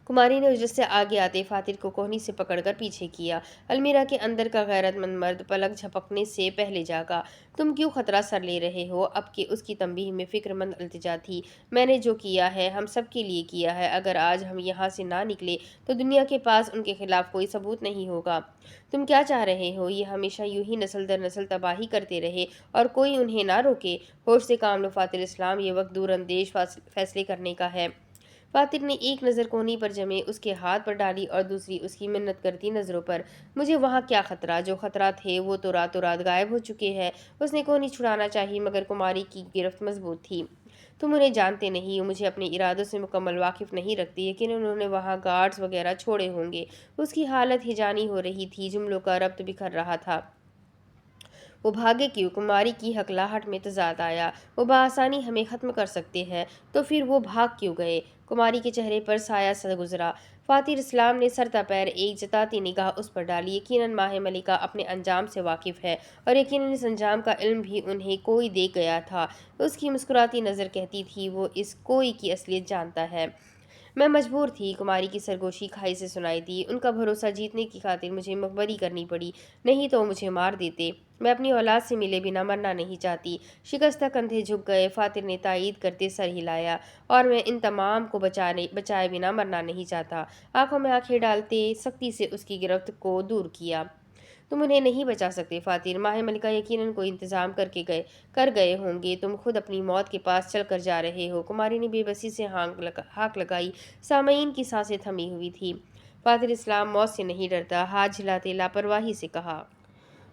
کماری نے اجرت سے آگے آتے فاتر کو کوہنی سے پکڑ کر پیچھے کیا۔ المیرا کے اندر کا غیرت مند مرد پلک جھپکنے سے پہلے جاگا۔ تم کیوں خطرہ سر لے رہے ہو؟ اب کہ اس کی تنبیہ میں فکر مند التجا تھی۔ میں نے جو کیا ہے ہم سب کے لیے کیا ہے۔ اگر آج ہم یہاں سے نہ نکلے تو دنیا کے پاس ان کے خلاف کوئی ثبوت نہیں ہوگا۔ تم کیا چاہ رہے ہو؟ یہ ہمیشہ یوں ہی نسل در نسل تباہی کرتے رہے اور کوئی انہیں نہ روکے؟ ہوش سے کام لو فاتر اسلام، یہ وقت دور اندیش فیصلے کرنے کا ہے۔ فاتر نے ایک نظر کونی پر جمے اس کے ہاتھ پر ڈالی اور دوسری اس کی منت کرتی نظروں پر۔ مجھے وہاں کیا خطرہ؟ جو خطرہ تھے وہ تو راتوں رات غائب ہو چکے ہیں۔ اس نے کونی چھڑانا چاہی، مگر کماری کی گرفت مضبوط تھی۔ تم انہیں جانتے نہیں، وہ مجھے اپنے ارادوں سے مکمل واقف نہیں رکھتے، یقیناً انہوں نے وہاں گارڈز وغیرہ چھوڑے ہوں گے۔ اس کی حالت ہیجانی ہو رہی تھی، جملوں کا ربط بکھر رہا تھا۔ وہ بھاگے کیوں؟ کماری کی ہکلاہٹ میں تضاد آیا۔ وہ بآسانی ہمیں ختم کر سکتے ہیں، تو پھر وہ بھاگ کیوں گئے؟ کماری کے چہرے پر سایہ سا گزرا۔ فاتر اسلام نے سر تاپیر ایک جتاتی نگاہ اس پر ڈالی۔ یقیناً ماہ ملکہ اپنے انجام سے واقف ہے، اور یقیناً اس انجام کا علم بھی انہیں کوئی دے گیا تھا۔ اس کی مسکراتی نظر کہتی تھی وہ اس کوئی کی اصلیت جانتا ہے۔ میں مجبور تھی۔ کماری کی سرگوشی کھائی سے سنائی دی۔ ان کا بھروسہ جیتنے کی خاطر مجھے مخبری کرنی پڑی، نہیں تو وہ مجھے مار دیتے۔ میں اپنی اولاد سے ملے بنا مرنا نہیں چاہتی۔ شکستہ کندھے جھک گئے۔ فاتر نے تائید کرتے سر ہلایا۔ اور میں ان تمام کو بچائے بنا مرنا نہیں چاہتا۔ آنکھوں میں آنکھیں ڈالتے سختی سے اس کی گرفت کو دور کیا۔ تم انہیں نہیں بچا سکتے فاتر۔ ماہ ملکہ یقیناً کوئی انتظام کر گئے ہوں گے، تم خود اپنی موت کے پاس چل کر جا رہے ہو۔ کماری نے بے بسی سے ہانک لگائی۔ سامعین کی سانسیں تھمی ہوئی تھی۔ فاتر اسلام موت سے نہیں ڈرتا، ہاتھ جھلاتے لاپرواہی سے کہا۔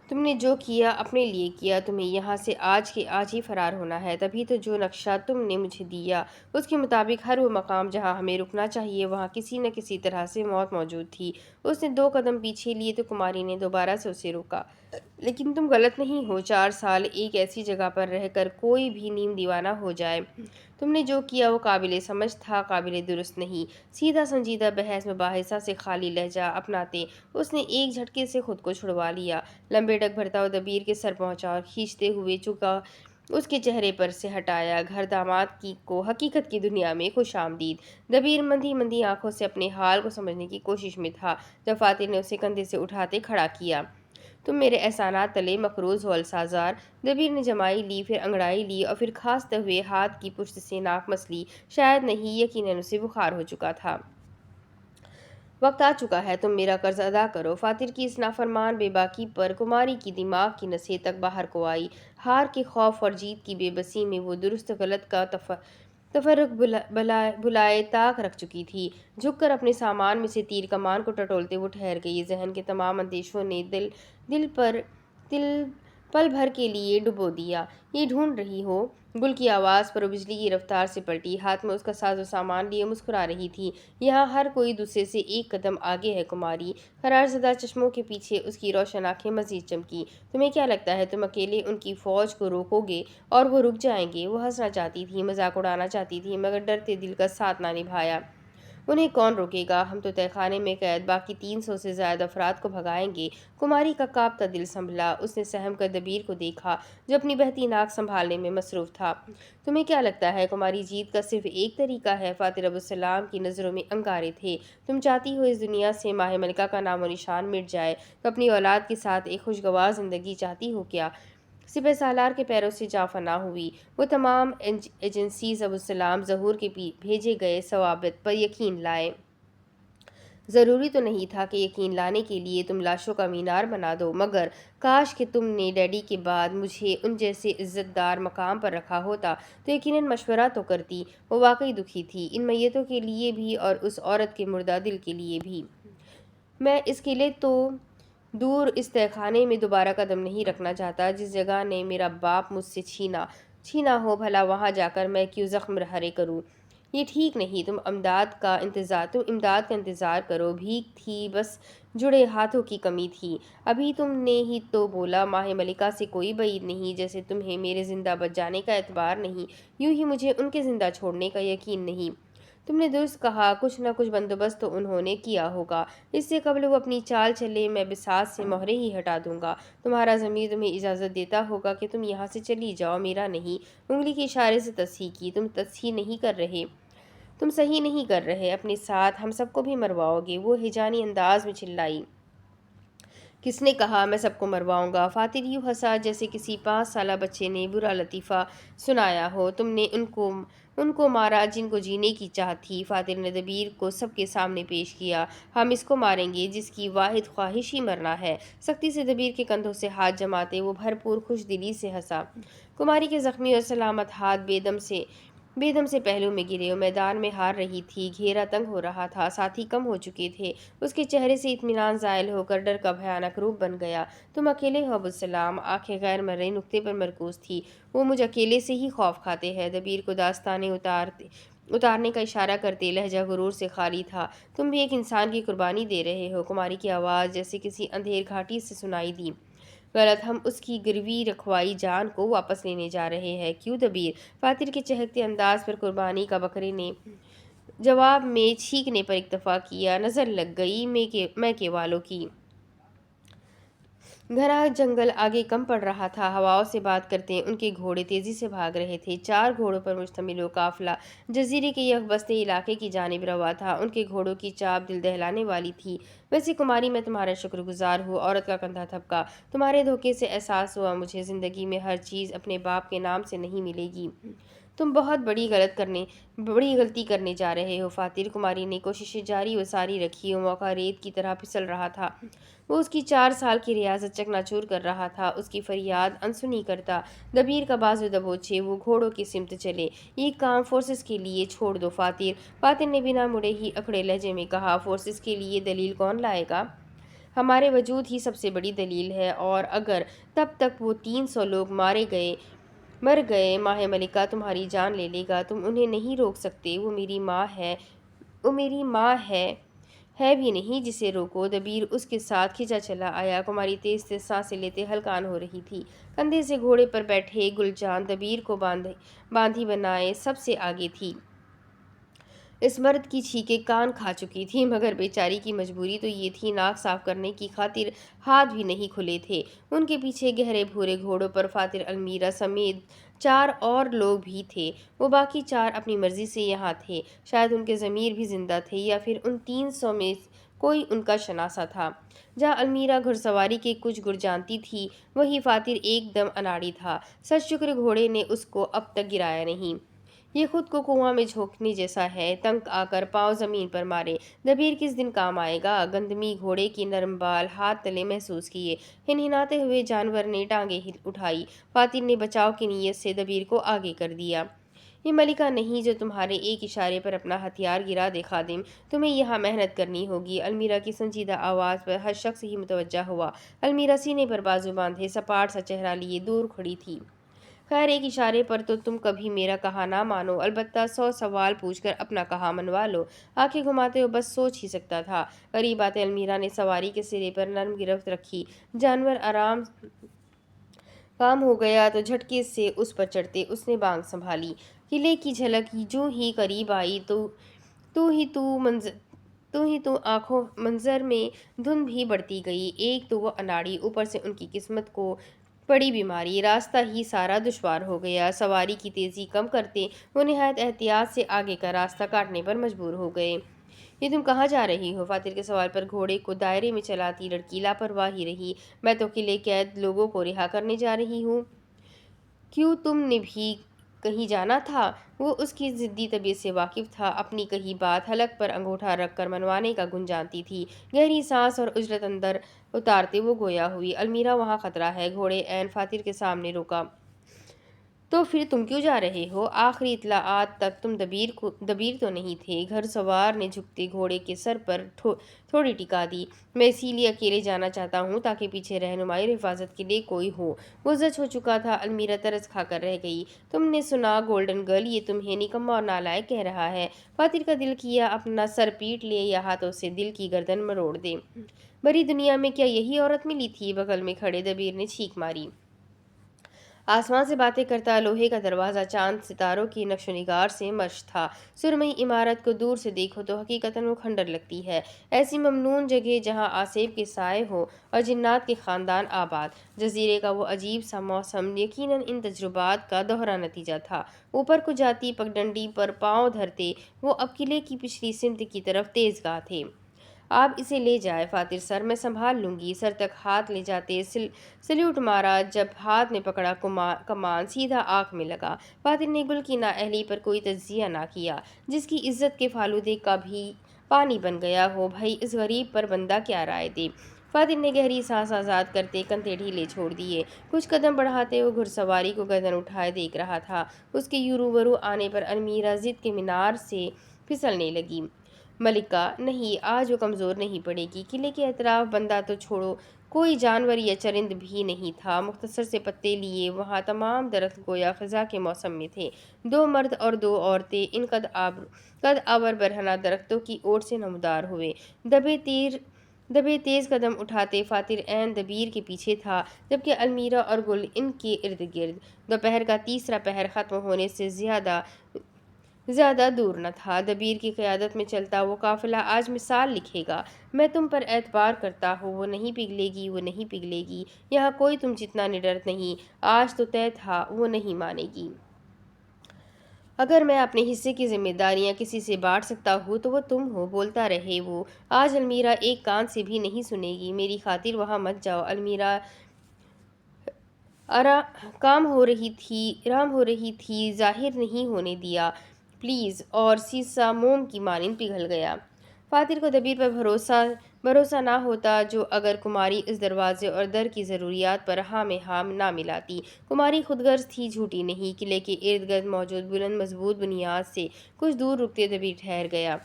تم نے جو کیا اپنے لیے کیا، تمہیں یہاں سے آج کے آج ہی فرار ہونا ہے۔ تبھی تو جو نقشہ تم نے مجھے دیا اس کے مطابق ہر وہ مقام جہاں ہمیں رکنا چاہیے وہاں کسی نہ کسی طرح سے موت موجود تھی۔ اس نے 2 قدم پیچھے لیے تو کماری نے دوبارہ سے اسے روکا۔ لیکن تم غلط نہیں ہو، 4 سال ایک ایسی جگہ پر رہ کر کوئی بھی نیم دیوانہ ہو جائے۔ تم نے جو کیا وہ قابل سمجھ تھا، قابل درست نہیں۔ سیدھا سنجیدہ بحث مباحثہ سے خالی لہجہ اپناتے اس نے ایک جھٹکے سے خود کو چھڑوا لیا۔ لمبے ڈگ بھرتا وہ دبیر کے سر پہنچا اور کھینچتے ہوئے چکا اس کے چہرے پر سے ہٹایا۔ گھر داماد کو حقیقت کی دنیا میں خوش آمدید۔ دبیر مندی مندی آنکھوں سے اپنے حال کو سمجھنے کی کوشش میں تھا جب فاتر نے اسے کندھے سے اٹھاتے کھڑا کیا۔ تم میرے احسانات تلے مقروض ہو السازار۔ دبیر نے جمائی لی، پھر انگڑائی لی اور پھر کھانستے ہوئے ہاتھ کی پشت سے ناک مس لی۔ شاید نہیں، یقیناً اسے بخار ہو چکا تھا۔ وقت آ چکا ہے، تم میرا قرض ادا کرو۔ فاتر کی اس نافرمان بے باکی پر کماری کی دماغ کی نسیں تک باہر کو آئی۔ ہار کے خوف اور جیت کی بے بسی میں وہ درست غلط کا تفرق بلائے طاق رکھ چکی تھی۔ جھک کر اپنے سامان میں سے تیر کمان کو ٹٹولتے وہ ٹھہر گئی۔ ذہن کے تمام اندیشوں نے دل پل بھر کے لیے ڈبو دیا۔ یہ ڈھونڈ رہی ہو؟ گل کی آواز پر وہ بجلی کی رفتار سے پلٹی، ہاتھ میں اس کا ساز و سامان لیے مسکرا رہی تھی۔ یہاں ہر کوئی دوسرے سے 1 قدم آگے ہے کماری۔ قرار زدہ چشموں کے پیچھے اس کی روشن آنکھیں مزید چمکی۔ تمہیں کیا لگتا ہے تم اکیلے ان کی فوج کو روکو گے اور وہ رک جائیں گے؟ وہ ہنسنا چاہتی تھی، مذاق اڑانا چاہتی تھی، مگر ڈرتے دل کا ساتھ نہ نبھایا۔ انہیں کون روکے گا؟ ہم تو تہہ خانے میں قید باقی 300 سے زائد افراد کو بھگائیں گے۔ کماری کا کانپتا دل سنبھلا۔ اس نے سہم کر دبیر کو دیکھا جو اپنی بہتی ناک سنبھالنے میں مصروف تھا۔ تمہیں کیا لگتا ہے کماری جیت کا صرف ایک طریقہ ہے؟ فاتر ابو السلام کی نظروں میں انگارے تھے۔ تم چاہتی ہو اس دنیا سے ماہ ملکہ کا نام و نشان مٹ جائے؟ تو اپنی اولاد کے ساتھ ایک خوشگوار زندگی چاہتی ہو کیا؟ سپہ سالار کے پیروں سے جاں فنا ہوئی۔ وہ تمام ایجنسیز ابو السلام ظہور کے بھیجے گئے ثوابت پر یقین لائے۔ ضروری تو نہیں تھا کہ یقین لانے کے لیے تم لاشوں کا مینار بنا دو، مگر کاش کہ تم نے ڈیڈی کے بعد مجھے ان جیسے عزت دار مقام پر رکھا ہوتا تو یقیناً مشورہ تو کرتی۔ وہ واقعی دکھی تھی، ان میتوں کے لیے بھی اور اس عورت کے مردہ دل کے لیے بھی۔ میں اس قلعے تو دور اس تہہ خانے میں دوبارہ قدم نہیں رکھنا چاہتا جس جگہ نے میرا باپ مجھ سے چھینا ہو۔ بھلا وہاں جا کر میں کیوں زخم ہرے کروں؟ یہ ٹھیک نہیں۔ تم امداد کا انتظار کرو۔ بھیک تھی، بس جڑے ہاتھوں کی کمی تھی۔ ابھی تم نے ہی تو بولا ماہ ملکہ سے کوئی بعید نہیں، جیسے تمہیں میرے زندہ بچ جانے کا اعتبار نہیں، یوں ہی مجھے ان کے زندہ چھوڑنے کا یقین نہیں۔ تم نے درست کہا، کچھ نہ کچھ بندوبست تو انہوں نے کیا ہوگا۔ اس سے قبل وہ اپنی چال چلے میں بساط سے مہرے ہی ہٹا دوں گا۔ تمہارا ضمیر تمہیں اجازت دیتا ہوگا کہ تم یہاں سے چلی جاؤ، میرا نہیں۔ انگلی کے اشارے سے تصحیح کی۔ تم صحیح نہیں کر رہے، اپنے ساتھ ہم سب کو بھی مرواؤ گے؟ وہ ہیجانی انداز میں چلائی۔ کس نے کہا میں سب کو مرواؤں گا؟ فاتر یوں ہنسا جیسے کسی 5 سالہ بچے نے برا لطیفہ سنایا ہو۔ تم نے ان کو مارا جن کو جینے کی چاہت تھی۔ فاتر نے دبیر کو سب کے سامنے پیش کیا۔ ہم اس کو ماریں گے جس کی واحد خواہش ہی مرنا ہے۔ سختی سے دبیر کے کندھوں سے ہاتھ جماتے وہ بھرپور خوش دلی سے ہنسا۔ کماری کے زخمی اور سلامت ہاتھ بے دم سے پہلو میں گرے۔ وہ میدان میں ہار رہی تھی، گھیرا تنگ ہو رہا تھا، ساتھی کم ہو چکے تھے۔ اس کے چہرے سے اطمینان زائل ہو کر ڈر کا بھیانک روپ بن گیا۔ تم اکیلے ہو ابو السلام؟ آنکھیں غیر مرئی نقطے پر مرکوز تھی۔ وہ مجھ اکیلے سے ہی خوف کھاتے ہیں۔ دبیر کو داستانے اتارنے کا اشارہ کرتے لہجہ غرور سے خالی تھا۔ تم بھی ایک انسان کی قربانی دے رہے ہو؟ کماری کی آواز جیسے کسی اندھیر گھاٹی سے سنائی دی۔ غلط، ہم اس کی گروی رکھوائی جان کو واپس لینے جا رہے ہیں۔ کیوں دبیر؟ فاتر کے چہکتے انداز پر قربانی کا بکرے نے جواب میں چھینکنے پر اکتفا کیا۔ نظر لگ گئی میں کے والوں کی۔ گھنا جنگل آگے کم پڑ رہا تھا۔ ہواؤں سے بات کرتے ان کے گھوڑے تیزی سے بھاگ رہے تھے۔ 4 گھوڑوں پر مشتمل وہ قافلہ جزیرے کے یک بستے علاقے کی جانب روا تھا۔ ان کے گھوڑوں کی چاپ دل دہلانے والی تھی۔ ویسے کماری میں تمہارا شکر گزار ہوں۔ عورت کا کندھا تھپکا۔ تمہارے دھوکے سے احساس ہوا مجھے زندگی میں ہر چیز اپنے باپ کے نام سے نہیں ملے گی۔ تم بہت بڑی غلطی کرنے جا رہے ہو فاتر۔ کماری نے کوششیں جاری و ساری رکھی، وہ موقع ریت کی طرح پھسل رہا تھا۔ وہ اس کی 4 سال کی ریاضت چکنا چور کر رہا تھا، اس کی فریاد انسنی کرتا۔ دبیر کا بازو دبوچے وہ گھوڑوں کی سمت چلے۔ یہ کام فورسز کے لیے چھوڑ دو فاتر۔ فاتر نے بنا مڑے ہی اکڑے لہجے میں کہا، فورسز کے لیے دلیل کون لائے گا؟ ہمارے وجود ہی سب سے بڑی دلیل ہے، اور اگر تب تک وہ 300 لوگ مر گئے، ماہ ملکہ تمہاری جان لے لے گا۔ تم انہیں نہیں روک سکتے، وہ میری ماں ہے بھی نہیں جسے روکو۔ دبیر اس کے ساتھ کھنچا چلا آیا۔ کماری تیز تیز سانسیں لیتے ہلکان ہو رہی تھی۔ کندھے سے گھوڑے پر بیٹھے گل جان دبیر کو باندھی بنائے سب سے آگے تھی۔ اس مرد کی چھینکیں کان کھا چکی تھی، مگر بیچاری کی مجبوری تو یہ تھی، ناک صاف کرنے کی خاطر ہاتھ بھی نہیں کھلے تھے۔ ان کے پیچھے گہرے بھورے گھوڑوں پر فاتر، المیرا سمیت 4 اور لوگ بھی تھے۔ وہ باقی 4 اپنی مرضی سے یہاں تھے۔ شاید ان کے ضمیر بھی زندہ تھے، یا پھر ان 300 میں کوئی ان کا شناسا تھا۔ جہاں المیرا گھڑ سواری کے کچھ گر جانتی تھی، وہیں فاتر ایک دم اناڑی تھا۔ سر شکر گھوڑے نے اس کو اب تک گرایا نہیں۔ یہ خود کو کنواں میں جھونکنے جیسا ہے۔ تنگ آ کر پاؤں زمین پر مارے۔ دبیر کس دن کام آئے گا؟ گندمی گھوڑے کی نرم بال ہاتھ تلے محسوس کیے۔ ہنہناتے ہوئے جانور نے ٹانگیں اٹھائی۔ فاتر نے بچاؤ کی نیت سے دبیر کو آگے کر دیا۔ یہ ملکہ نہیں جو تمہارے ایک اشارے پر اپنا ہتھیار گرا دے خادم، تمہیں یہاں محنت کرنی ہوگی۔ المیرا کی سنجیدہ آواز پر ہر شخص ہی متوجہ ہوا۔ المیرا سینے پر بازو باندھے، سپاٹ سا چہرہ لیے دور کھڑی تھی۔ خیر، ایک اشارے پر تو تم کبھی میرا کہا نہ مانو، البتہ 100 سوال پوچھ کر اپنا کہا منوا لو۔ آنکھیں گھماتے وہ بس سوچ ہی سکتا تھا۔ قریب آتے المیرا نے سواری کے سرے پر نرم گرفت رکھی۔ جانور آرام کام ہو گیا تو جھٹکے سے اس پر چڑھتے اس نے بانگ سنبھالی۔ قلعے کی جھلک جوں ہی قریب آئی تو آنکھوں منظر میں دھند بھی بڑھتی گئی۔ ایک تو وہ اناڑی، اوپر سے ان کی قسمت کو پڑی بیماری، راستہ ہی سارا دشوار ہو گیا۔ سواری کی تیزی کم کرتے وہ نہایت احتیاط سے آگے کا راستہ کاٹنے پر مجبور ہو گئے۔ یہ تم کہاں جا رہی ہو؟ فاتر کے سوال پر گھوڑے کو دائرے میں چلاتی لڑکی لاپرواہ ہی رہی۔ میں تو قلعے قید لوگوں کو رہا کرنے جا رہی ہوں۔ کیوں، تم نے بھی کہیں جانا تھا؟ وہ اس کی ضدی طبیعت سے واقف تھا، اپنی کہی بات حلق پر انگوٹھا رکھ کر منوانے کا گن جانتی تھی۔ گہری سانس اور اجرت اندر اتارتے وہ گویا ہوئی، المیرا وہاں خطرہ ہے۔ گھوڑے عین فاتر کے سامنے روکا۔ تو پھر تم کیوں جا رہے ہو؟ آخری اطلاعات تک تم دبیر تو نہیں تھے؟ گھڑ سوار نے جھکتے گھوڑے کے سر پر تھوڑی ٹکا دی۔ میں اسی لیے اکیلے جانا چاہتا ہوں تاکہ پیچھے رہنمائی اور حفاظت کے لیے کوئی ہو۔ وہ زچ ہو چکا تھا۔ المیرا ترس کھا کر رہ گئی۔ تم نے سنا گولڈن گرل، یہ تمہیں نکما اور نالائق کہہ رہا ہے۔ فاتر کا دل کیا اپنا سر پیٹ لے یا ہاتھوں سے دل کی گردن مروڑ دے۔ بڑی دنیا میں کیا یہی عورت ملی تھی؟ بغل میں کھڑے دبیر نے چھینک ماری۔ آسمان سے باتیں کرتا لوہے کا دروازہ چاند ستاروں کی نقش و نگار سے مرش تھا۔ سرمئی عمارت کو دور سے دیکھو تو حقیقتاً وہ کھنڈر لگتی ہے، ایسی ممنون جگہ جہاں آسیب کے سائے ہوں اور جنات کے خاندان آباد۔ جزیرے کا وہ عجیب سا موسم یقیناً ان تجربات کا دوہرا نتیجہ تھا۔ اوپر کو جاتی پگڈنڈی پر پاؤں دھرتے وہ اب قلعے کی پچھلی سمت کی طرف تیز گاہ تھے۔ آپ اسے لے جائے فاتر سر، میں سنبھال لوں گی۔ سر تک ہاتھ لے جاتے سلیوٹ مارا، جب ہاتھ میں پکڑا کمان سیدھا آنکھ میں لگا۔ فاتر نے گل کی نااہلی پر کوئی تجزیہ نہ کیا، جس کی عزت کے فالودے کا بھی پانی بن گیا ہو۔ بھئی اس غریب پر بندہ کیا رائے دے؟ فاتر نے گہری سانس آزاد کرتے کندھے ڈھیلے چھوڑ دیے۔ کچھ قدم بڑھاتے وہ گھڑ سواری کو گردن اٹھائے دیکھ رہا تھا۔ اس کے یورو ورو آنے پر المیرا ضد کے مینار سے پھسلنے لگی۔ ملکہ نہیں، آج وہ کمزور نہیں پڑے گی۔ قلعے کے اطراف بندہ تو چھوڑو، کوئی جانور یا چرند بھی نہیں تھا۔ مختصر سے پتے لیے وہاں تمام درخت گویا خزاں کے موسم میں تھے۔ 2 مرد اور 2 عورتیں ان قد آور برہنہ درختوں کی اوٹ سے نمودار ہوئے۔ دبے تیز قدم اٹھاتے فاتر عین دبیر کے پیچھے تھا، جبکہ المیرا اور گل ان کے ارد گرد۔ دوپہر کا تیسرا پہر ختم ہونے سے زیادہ دور نہ تھا۔ دبیر کی قیادت میں چلتا وہ قافلہ آج مثال لکھے گا۔ میں تم پر اعتبار کرتا ہوں، وہ نہیں پگھلے گی، وہ نہیں پگھلے گی۔ یہاں کوئی تم جتنا نڈر نہیں۔ آج تو طے تھا، وہ نہیں مانے گی۔ اگر میں اپنے حصے کی ذمہ داریاں کسی سے بانٹ سکتا ہوں تو وہ تم ہو۔ بولتا رہے وہ۔ آج المیرا ایک کان سے بھی نہیں سنے گی۔ میری خاطر وہاں مت جاؤ۔ المیرا رام ہو رہی تھی ظاہر نہیں ہونے دیا پلیز، اور سیسا موم کی مانند پگھل گیا۔ فاتر کو دبیر پر بھروسہ نہ ہوتا جو اگر کماری اس دروازے اور در کی ضروریات پر ہاں میں ہاں نہ ملاتی۔ کماری خود غرض تھی، جھوٹی نہیں۔ قلعے کے ارد گرد موجود بلند مضبوط بنیاد سے کچھ دور رکتے دبیر ٹھہر گیا۔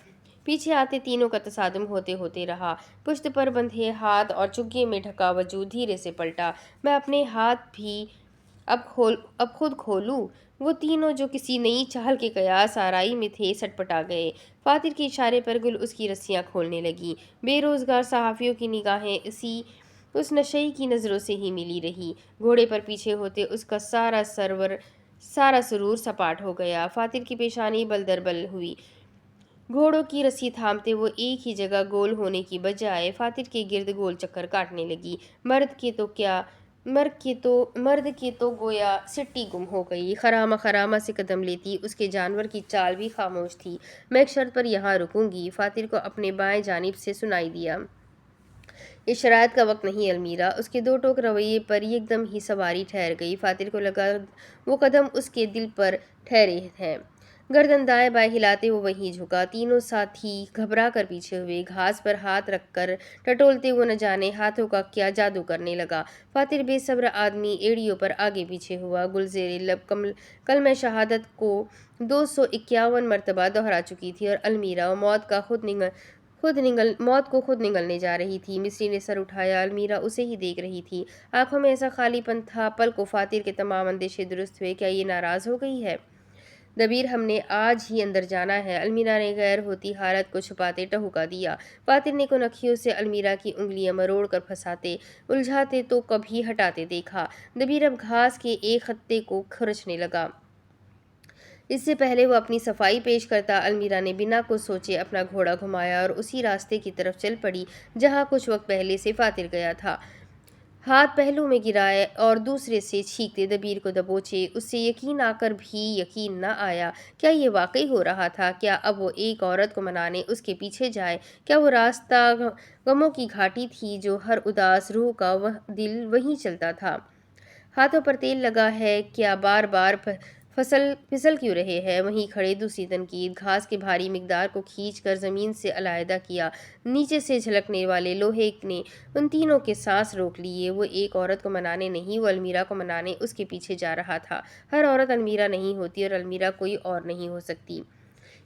پیچھے آتے تینوں کا تصادم ہوتے رہا۔ پشت پر بندھے ہاتھ اور چگے میں ڈھکا وجود دھیرے سے پلٹا۔ میں اپنے ہاتھ بھی اب خود کھولوں؟ وہ تینوں جو کسی نئی چال کے قیاس آرائی میں تھے سٹپٹا گئے۔ فاتر کے اشارے پر گل اس کی رسیاں کھولنے لگی۔ بے روزگار صحافیوں کی نگاہیں اس نشئی کی نظروں سے ہی ملی رہی۔ گھوڑے پر پیچھے ہوتے اس کا سارا سرور سپاٹ ہو گیا۔ فاتر کی پیشانی بل در بل ہوئی۔ گھوڑوں کی رسی تھامتے وہ ایک ہی جگہ گول ہونے کی بجائے فاتر کے گرد گول چکر کاٹنے لگی۔ مرد کے تو گویا سٹی گم ہو گئی۔ خرامہ سے قدم لیتی اس کے جانور کی چال بھی خاموش تھی۔ میں ایک شرط پر یہاں رکوں گی، فاتر کو اپنے بائیں جانب سے سنائی دیا۔ یہ شرائط کا وقت نہیں المیرا۔ اس کے دو ٹوک رویے پر یکدم ہی سواری ٹھہر گئی۔ فاتر کو لگا وہ قدم اس کے دل پر ٹھہرے ہیں۔ گردن دائیں بائیں ہلاتے وہ وہیں جھکا۔ تینوں ساتھی گھبرا کر پیچھے ہوئے۔ گھاس پر ہاتھ رکھ کر ٹٹولتے وہ نہ جانے ہاتھوں کا کیا جادو کرنے لگا۔ فاتر بے صبر آدمی ایڑیوں پر آگے پیچھے ہوا۔ گل زیر لب کلمہ شہادت کو 251 مرتبہ دہرا چکی تھی اور المیرا موت کو خود نگلنے جا رہی تھی۔ مصری نے سر اٹھایا۔ المیرا اسے ہی دیکھ رہی تھی۔ آنکھوں میں ایسا خالی پن تھا پل کو فاتر کے تمام اندیشے درست ہوئے۔ کیا یہ ناراض ہو گئی ہے؟ دبیر ہم نے آج ہی اندر جانا ہے، المیرا نے غیر ہوتی حالت کو چھپاتے ٹہوکا دیا۔ فاتر نے کنکھیوں سے المیرا کی انگلیاں مروڑ کر پھنساتے الجھاتے تو کبھی ہٹاتے دیکھا۔ دبیر اب گھاس کے ایک خطے کو کھرچنے لگا۔ اس سے پہلے وہ اپنی صفائی پیش کرتا، المیرا نے بنا کچھ سوچے اپنا گھوڑا گھمایا اور اسی راستے کی طرف چل پڑی جہاں کچھ وقت پہلے سے فاتر گیا تھا۔ ہاتھ پہلو میں گرائے اور دوسرے سے چھینکتے دبیر کو دبوچے۔ اس سے یقین آ کر بھی یقین نہ آیا۔ کیا یہ واقعی ہو رہا تھا؟ کیا اب وہ ایک عورت کو منانے اس کے پیچھے جائے؟ کیا وہ راستہ غموں کی گھاٹی تھی جو ہر اداس روح کا دل وہیں چلتا تھا؟ ہاتھوں پر تیل لگا ہے، کیا بار بار پھسل کیوں رہے ہیں؟ وہیں کھڑے دوسری تنقید۔ گھاس کے بھاری مقدار کو کھینچ کر زمین سے علیحدہ کیا۔ نیچے سے جھلکنے والے لوہے نے ان تینوں کے سانس روک لیے۔ وہ ایک عورت کو منانے نہیں، وہ المیرا کو منانے اس کے پیچھے جا رہا تھا۔ ہر عورت المیرا نہیں ہوتی اور المیرا کوئی اور نہیں ہو سکتی۔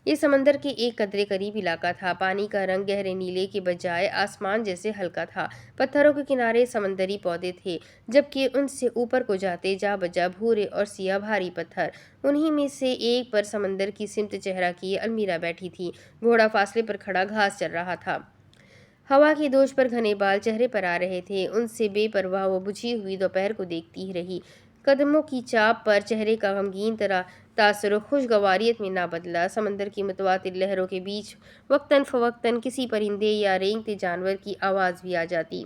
یہ سمندر کے ایک قدرے قریب علاقہ تھا۔ پانی کا رنگ گہرے نیلے کے بجائے آسمان جیسے ہلکا تھا۔ پتھروں کے کنارے سمندری پودے تھے، جبکہ ان سے اوپر کو جاتے جا بجا بھورے اور سیاہ بھاری پتھر۔ انہی میں سے ایک پر سمندر کی سمت چہرہ کیے المیرا بیٹھی تھی۔ گھوڑا فاصلے پر کھڑا گھاس چر رہا تھا۔ ہوا کی دوش پر گھنے بال چہرے پر آ رہے تھے۔ ان سے بے پرواہ وہ بجھی ہوئی دوپہر کو دیکھتی رہی۔ قدموں کی چاپ پر چہرے کا غمگین تاثر خوشگواریت میں نہ بدلا۔ سمندر کی متواتر لہروں کے بیچ وقتاً فوقتاً کسی پرندے یا رینگتے جانور کی آواز بھی آ جاتی۔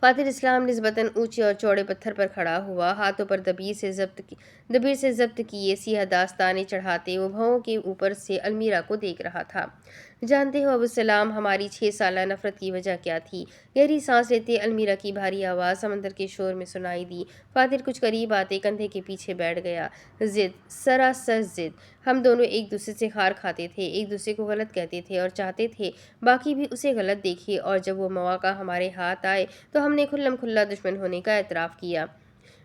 فاتر اسلام نسبتاً اونچے اور چوڑے پتھر پر کھڑا ہوا، ہاتھوں پر دبیر سے ضبط کیے سیاہ داستانے چڑھاتے وہ بھوؤں کے اوپر سے المیرا کو دیکھ رہا تھا۔ جانتے ہو ابو السلام، ہماری 6 سالہ نفرت کی وجہ کیا تھی؟ گہری سانس لیتے المیرا کی بھاری آواز سمندر کے شور میں سنائی دی۔ فاتر کچھ قریب آتے کندھے کے پیچھے بیٹھ گیا۔ ضد، سراسر ضد۔ ہم دونوں ایک دوسرے سے خار کھاتے تھے، ایک دوسرے کو غلط کہتے تھے اور چاہتے تھے باقی بھی اسے غلط دیکھے، اور جب وہ مواقع ہمارے ہاتھ آئے تو ہم نے کھلم کھلا دشمن ہونے کا اعتراف کیا۔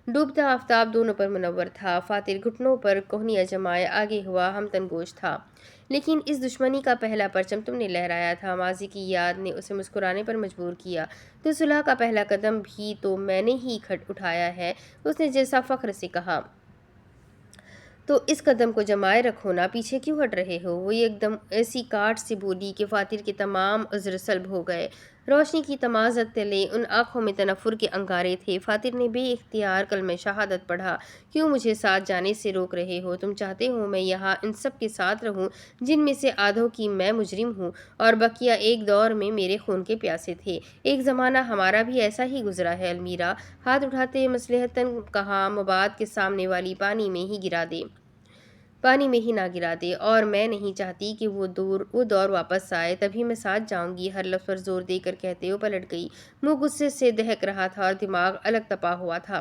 ڈوبتا آفتاب دونوں پر منور تھا۔ فاتر گھٹنوں پر کوہنیاں جمائے آگے ہوا، ہمتن گوش تھا۔ لیکن اس دشمنی کا پہلا پرچم تم نے لہرایا تھا۔ ماضی کی یاد نے اسے مسکرانے پر مجبور کیا۔ تو صلح کا پہلا قدم بھی تو میں نے ہی اٹھایا ہے، اس نے جیسا فخر سے کہا۔ تو اس قدم کو جمائے رکھو نا، پیچھے کیوں ہٹ رہے ہو؟ وہ ایک دم ایسی کاٹ سے بولی کہ فاتر کے تمام عذر سلب ہو گئے۔ روشنی کی تمازت تلے ان آنکھوں میں تنفر کے انگارے تھے۔ فاتر نے بے اختیار کلمہ شہادت پڑھا۔ کیوں مجھے ساتھ جانے سے روک رہے ہو؟ تم چاہتے ہو میں یہاں ان سب کے ساتھ رہوں جن میں سے آدھوں کی میں مجرم ہوں اور بقیہ ایک دور میں میرے خون کے پیاسے تھے؟ ایک زمانہ ہمارا بھی ایسا ہی گزرا ہے المیرا۔ ہاتھ اٹھاتے مصلحتاً کہا، مباد کے سامنے والی پانی میں ہی نہ گرا دے، اور میں نہیں چاہتی کہ وہ دور واپس آئے۔ تبھی میں ساتھ جاؤں گی، ہر لفظ پر زور دے کر کہتے وہ پلٹ گئی۔ منہ غصے سے دہک رہا تھا اور دماغ الگ تپا ہوا تھا۔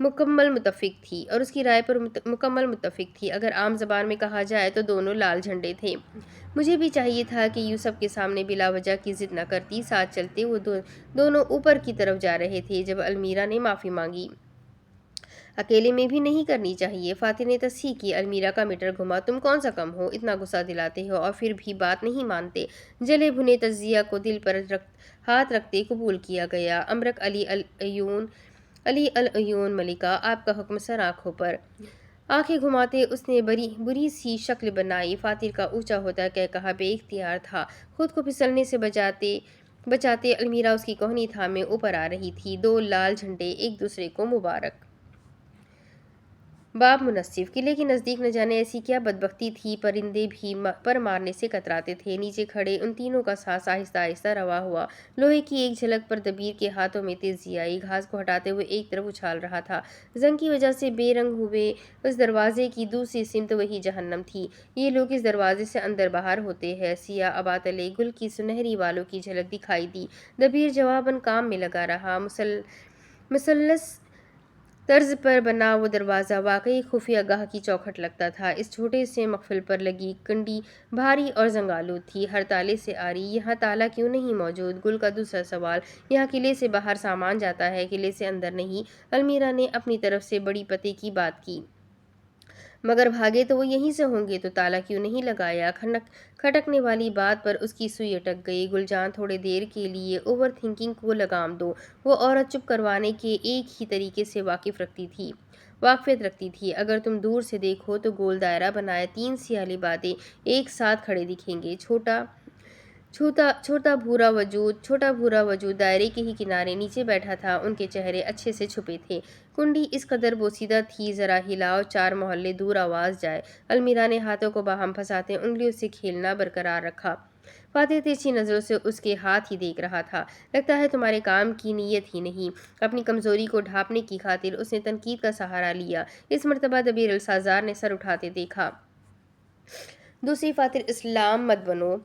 مکمل متفق تھی اور اس کی رائے پر مکمل متفق تھی۔ اگر عام زبان میں کہا جائے تو دونوں لال جھنڈے تھے۔ مجھے بھی چاہیے تھا کہ یوسف کے سامنے بلا وجہ کی ضد نہ کرتی۔ ساتھ چلتے وہ دونوں اوپر کی طرف جا رہے تھے جب المیرا نے معافی مانگی۔ اکیلے میں بھی نہیں کرنی چاہیے، فاتح نے تصحیح کی۔ المیرا کا میٹر گھما۔ تم کون سا کم ہو، اتنا غصہ دلاتے ہو اور پھر بھی بات نہیں مانتے۔ جلے بھنے تجزیہ کو دل پر ہاتھ رکھتے قبول کیا گیا۔ امرک علی العیون ملکہ، آپ کا حکم سر آنکھوں پر۔ آنکھیں گھماتے اس نے بری سی شکل بنائی۔ فاتح کا اونچا ہوتا کہا بے اختیار تھا۔ خود کو پھسلنے سے بچاتے المیرا اس کی کوہنی تھامے اوپر آ رہی تھی۔ دو لال جھنڈے ایک دوسرے کو مبارک باب منصف۔ قلعے کے نزدیک نہ جانے ایسی کیا بدبختی تھی، پرندے بھی پر مارنے سے کتراتے تھے۔ نیچے کھڑے ان تینوں کا سانس آہستہ آہستہ روا ہوا۔ لوہے کی ایک جھلک پر دبیر کے ہاتھوں میں تیزی آئی۔ گھاس کو ہٹاتے ہوئے ایک طرف اچھال رہا تھا۔ زنگ کی وجہ سے بے رنگ ہوئے اس دروازے کی دوسری سمت وہی جہنم تھی۔ یہ لوگ اس دروازے سے اندر باہر ہوتے ہیں۔ سیاہ ابا تلے گل کی سنہری والوں کی جھلک دکھائی دی۔ دبیر جواباً کام میں لگا رہا۔ مثلث طرز پر بنا وہ دروازہ واقعی خفیہ گاہ کی چوکھٹ لگتا تھا۔ اس چھوٹے سے مقفل پر لگی کنڈی بھاری اور زنگآلود تھی، ہر تالے سے آری۔ یہاں تالا کیوں نہیں موجود؟ گل کا دوسرا سوال۔ یہاں قلعے سے باہر سامان جاتا ہے، قلعے سے اندر نہیں۔ المیرا نے اپنی طرف سے بڑی پتے کی بات کی۔ مگر بھاگے تو وہ یہیں سے ہوں گے، تو تالا کیوں نہیں لگایا؟ کھٹکنے والی بات پر اس کی سوئی اٹک گئی۔ گل جان تھوڑے دیر کے لیے اوور تھنکنگ کو لگام دو۔ وہ عورت چپ کروانے کے ایک ہی طریقے سے واقفیت رکھتی تھی۔ اگر تم دور سے دیکھو تو گول دائرہ بنائے تین سیاہ لبادے ایک ساتھ کھڑے دکھیں گے۔ چھوٹا بھورا وجود دائرے کے ہی کنارے نیچے بیٹھا تھا۔ ان کے چہرے اچھے سے چھپے تھے۔ کنڈی اس قدر بوسیدہ تھی، ذرا ہلاؤ چار محلے دور آواز جائے۔ المیرا نے ہاتھوں کو باہم پھنساتے انگلیوں سے کھیلنا برقرار رکھا۔ فاتح ترچھی نظروں سے اس کے ہاتھ ہی دیکھ رہا تھا۔ لگتا ہے تمہارے کام کی نیت ہی نہیں۔ اپنی کمزوری کو ڈھانپنے کی خاطر اس نے تنقید کا سہارا لیا۔ اس مرتبہ دبیر السازار نے سر اٹھاتے دیکھا۔ دوسری فاتح اسلام مت بنو،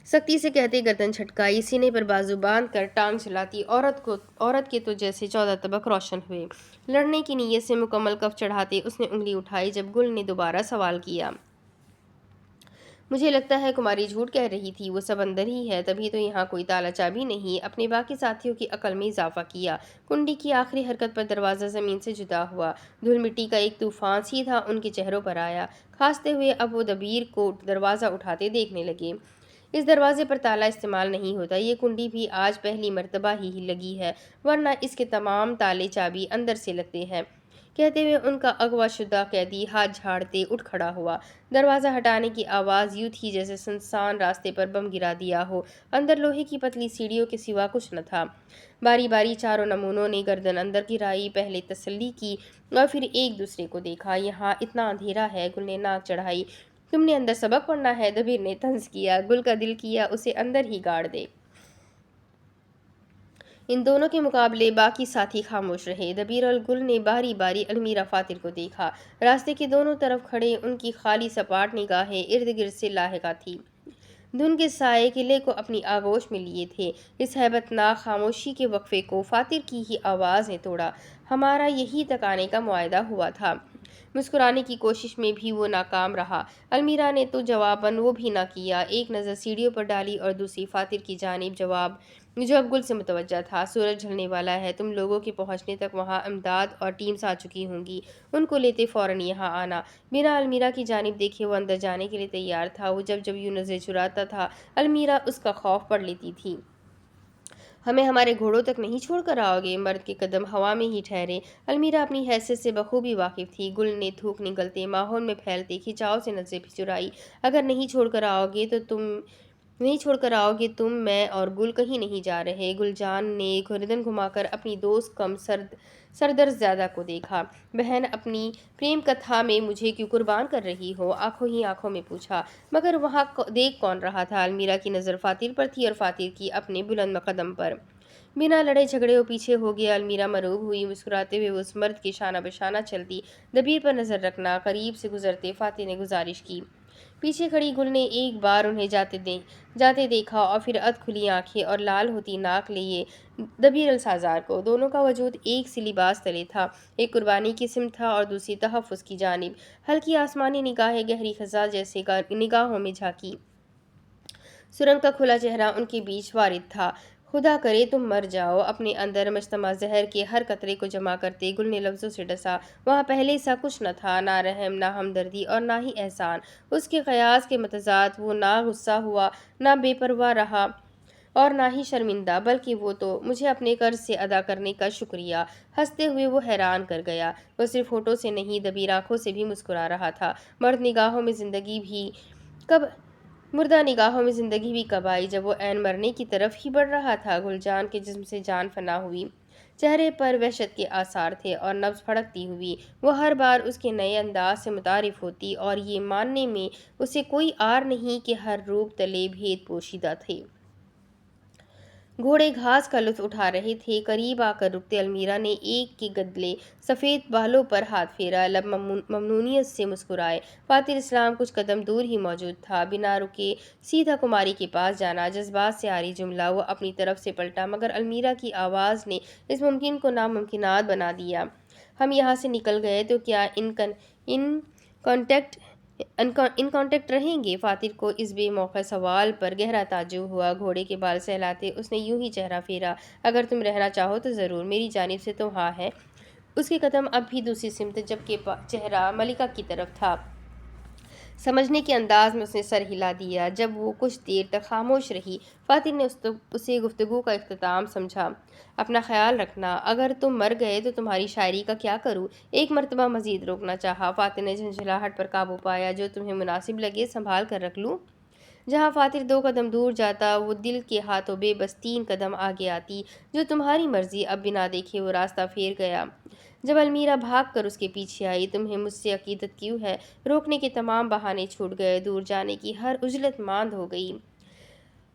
سختی سے کہتے گردن جھٹکائی، سینے پر بازو باندھ کر ٹانگ چلاتی عورت کے تو جیسے 14 طبق روشن ہوئے۔ لڑنے کی نیت سے مکمل کف چڑھاتے اس نے انگلی اٹھائی جب گل نے دوبارہ سوال کیا۔ مجھے لگتا ہے کماری جھوٹ کہہ رہی تھی، وہ سب اندر ہی ہے، تبھی تو یہاں کوئی تالا چابی نہیں۔ اپنے باقی ساتھیوں کی عقل میں اضافہ کیا۔ کنڈی کی آخری حرکت پر دروازہ زمین سے جدا ہوا۔ دھول مٹی کا ایک طوفان سیدھا ان کے چہروں پر آیا۔ کھانستے ہوئے اب وہ دبیر کو دروازہ اٹھاتے دیکھنے لگے۔ اس دروازے پر تالا استعمال نہیں ہوتا، یہ کنڈی بھی آج پہلی مرتبہ ہی لگی ہے، ورنہ اس کے تمام تالے چابی اندر سے لگتے ہیں۔ کہتے ہوئے ان کا اغوا شدہ قیدی ہاتھ جھاڑتے اٹھ کھڑا ہوا۔ دروازہ ہٹانے کی آواز یوں تھی جیسے سنسان راستے پر بم گرا دیا ہو۔ اندر لوہے کی پتلی سیڑھیوں کے سوا کچھ نہ تھا۔ باری باری چاروں نمونوں نے گردن اندر گرائی، پہلے تسلی کی اور پھر ایک دوسرے کو دیکھا۔ یہاں اتنا اندھیرا ہے، گل نے ناک چڑھائی۔ تم نے اندر سبق پڑھنا ہے، دبیر نے طنز کیا۔ گل کا دل کیا اسے اندر ہی گاڑ دے۔ ان دونوں کے مقابلے باقی ساتھی خاموش رہے۔ دبیر اور گل نے باری باری المیرا فاتح کو دیکھا۔ راستے کے دونوں طرف کھڑے ان کی خالی سپاٹ نگاہیں ارد گرد سے لاحقہ تھیں۔ دھند کے سائے قلعے کو اپنی آغوش میں لیے تھے۔ اس ہیبت ناک خاموشی کے وقفے کو فاتح کی ہی آواز نے توڑا۔ ہمارا یہی تک آنے کا معاہدہ ہوا تھا۔ مسکرانے کی کوشش میں بھی وہ ناکام رہا۔ المیرا نے تو جواباً وہ بھی نہ کیا۔ ایک نظر سیڑھیوں پر ڈالی اور دوسری فاتح کی جانب جو اب گل سے متوجہ تھا۔ سورج ڈھلنے والا ہے، تم لوگوں کے پہنچنے تک وہاں امداد اور ٹیمز آ چکی ہوں گی، ان کو لیتے فوراً یہاں آنا۔ بنا المیرا کی جانب دیکھے وہ اندر جانے کے لیے تیار تھا۔ وہ جب یوں نظریں چراتا تھا المیرا اس کا خوف پڑھ لیتی تھی۔ ہمیں ہمارے گھوڑوں تک نہیں چھوڑ کر آؤ گے؟ مرد کے قدم ہوا میں ہی ٹھہرے۔ المیرا اپنی حیثیت سے بخوبی واقف تھی۔ گل نے تھوک نگلتے ماحول میں پھیلتے کھنچاؤ سے نظریں چرائی۔ اگر نہیں چھوڑ کر آؤ گے تم، میں اور گل کہیں نہیں جا رہے۔ گل جان نے گردن گھما کر اپنی دوست کم سردرد زادہ کو دیکھا۔ بہن، اپنی پریم کتھا میں مجھے کیوں قربان کر رہی ہو؟ آنکھوں ہی آنکھوں میں پوچھا۔ مگر وہاں دیکھ کون رہا تھا؟ المیرا کی نظر فاتح پر تھی اور فاتح کی اپنے بلند قدم پر۔ بنا لڑے جھگڑے وہ پیچھے ہو گیا۔ المیرا مرعوب ہوئی، مسکراتے ہوئے اس مرد کے شانہ بشانہ چلتی۔ دبیر پر نظر رکھنا۔ قریب سے گزرتے فاتح نے گزارش کی۔ پیچھے کھڑی گل نے ایک بار انہیں جاتے دیکھا اور پھر اد کھلی آنکھیں اور لال ہوتی ناک لیے دبیر السازار کو۔ دونوں کا وجود ایک سی لباس تلے تھا، ایک قربانی کی سمت تھا اور دوسری تحفظ کی جانب۔ ہلکی آسمانی نگاہیں گہری خزاں جیسے نگاہوں میں جھانکی۔ سرنگ کا کھلا چہرہ ان کے بیچ وارد تھا۔ خدا کرے تم مر جاؤ۔ اپنے اندر مجتمع زہر کے ہر قطرے کو جمع کرتے گل نے لفظوں سے ڈسا۔ وہاں پہلے سا کچھ نہ تھا، نہ رحم، نہ ہمدردی اور نہ ہی احسان۔ اس کے قیاس کے متضاد، وہ نہ غصہ ہوا، نہ بے پرواہ رہا اور نہ ہی شرمندہ، بلکہ وہ تو مجھے اپنے قرض سے ادا کرنے کا شکریہ۔ ہنستے ہوئے وہ حیران کر گیا۔ وہ صرف ہونٹوں سے نہیں، دبیر آنکھوں سے بھی مسکرا رہا تھا۔ مردہ نگاہوں میں زندگی بھی کب آئی، جب وہ عین مرنے کی طرف ہی بڑھ رہا تھا۔ گل جان کے جسم سے جان فنا ہوئی، چہرے پر وحشت کے آثار تھے اور نبض پھڑکتی ہوئی۔ وہ ہر بار اس کے نئے انداز سے متعارف ہوتی اور یہ ماننے میں اسے کوئی عار نہیں کہ ہر روپ تلے بھید پوشیدہ تھے۔ گھوڑے گھاس کا لطف اٹھا رہے تھے۔ قریب آ کر رکتے المیرا نے ایک کے گدلے سفید بالوں پر ہاتھ پھیرا، لب ممنونیت سے مسکرائے۔ فاتر اسلام کچھ قدم دور ہی موجود تھا، بنا رکے سیدھا کماری کے پاس جانا۔ جذبات سے عاری جملہ وہ اپنی طرف سے پلٹا، مگر المیرا کی آواز نے اس ممکن کو ناممکنات بنا دیا۔ ہم یہاں سے نکل گئے تو کیا ان کانٹیکٹ رہیں گے؟ فاتر کو اس بے موقع سوال پر گہرا تعجب ہوا۔ گھوڑے کے بال سہلاتے اس نے یوں ہی چہرہ پھیرا۔ اگر تم رہنا چاہو تو ضرور، میری جانب سے تو ہاں ہے۔ اس کے قدم اب بھی دوسری سمت، جبکہ چہرہ ملکہ کی طرف تھا۔ سمجھنے کے انداز میں اس نے سر ہلا دیا۔ جب وہ کچھ دیر تک خاموش رہی، فاتر نے اسے گفتگو کا اختتام سمجھا۔ اپنا خیال رکھنا، اگر تم مر گئے تو تمہاری شاعری کا کیا کروں؟ ایک مرتبہ مزید روکنا چاہا۔ فاتر نے جھنجھلاہٹ پر قابو پایا۔ جو تمہیں مناسب لگے، سنبھال کر رکھ لوں۔ جہاں فاتر 2 قدم دور جاتا، وہ دل کے ہاتھوں بے بس 3 قدم آگے آتی۔ جو تمہاری مرضی۔ اب بنا دیکھے وہ راستہ پھیر گیا۔ جب المیرا بھاگ کر اس کے پیچھے آئی، تمہیں مجھ سے عقیدت کیوں ہے؟ روکنے کے تمام بہانے چھوٹ گئے، دور جانے کی ہر عجلت ماند ہو گئی۔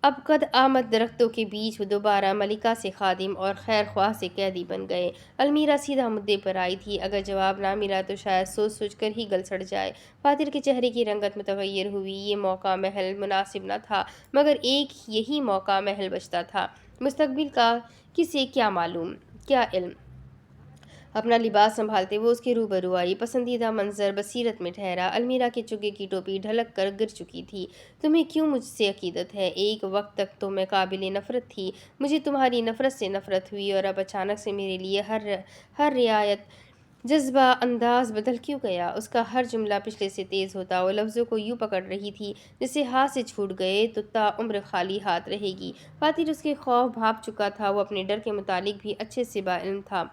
اب قد آمد درختوں کے بیچ وہ دوبارہ ملکہ سے خادم اور خیر خواہ سے قیدی بن گئے۔ المیرا سیدھا مدعے پر آئی تھی۔ اگر جواب نہ ملا تو شاید سوچ سوچ کر ہی گل سڑ جائے۔ فاتر کے چہرے کی رنگت متغیر ہوئی۔ یہ موقع محل مناسب نہ تھا، مگر ایک یہی موقع محل بچتا تھا۔ مستقبل کا کسے کیا معلوم، کیا علم؟ اپنا لباس سنبھالتے وہ اس کے روبرو آئی۔ پسندیدہ منظر بصیرت میں ٹھہرا۔ المیرا کے چگے کی ٹوپی ڈھلک کر گر چکی تھی۔ تمہیں کیوں مجھ سے عقیدت ہے؟ ایک وقت تک تو میں قابل نفرت تھی، مجھے تمہاری نفرت سے نفرت ہوئی، اور اب اچانک سے میرے لیے ہر رعایت جذبہ انداز بدل کیوں گیا؟ اس کا ہر جملہ پچھلے سے تیز ہوتا۔ وہ لفظوں کو یوں پکڑ رہی تھی جیسے ہاتھ سے چھوٹ گئے تو تا عمر خالی ہاتھ رہے گی۔ فاتر اس کے خوف بھاپ چکا تھا، وہ اپنے ڈر کے متعلق بھی اچھے سے باعلم تھا۔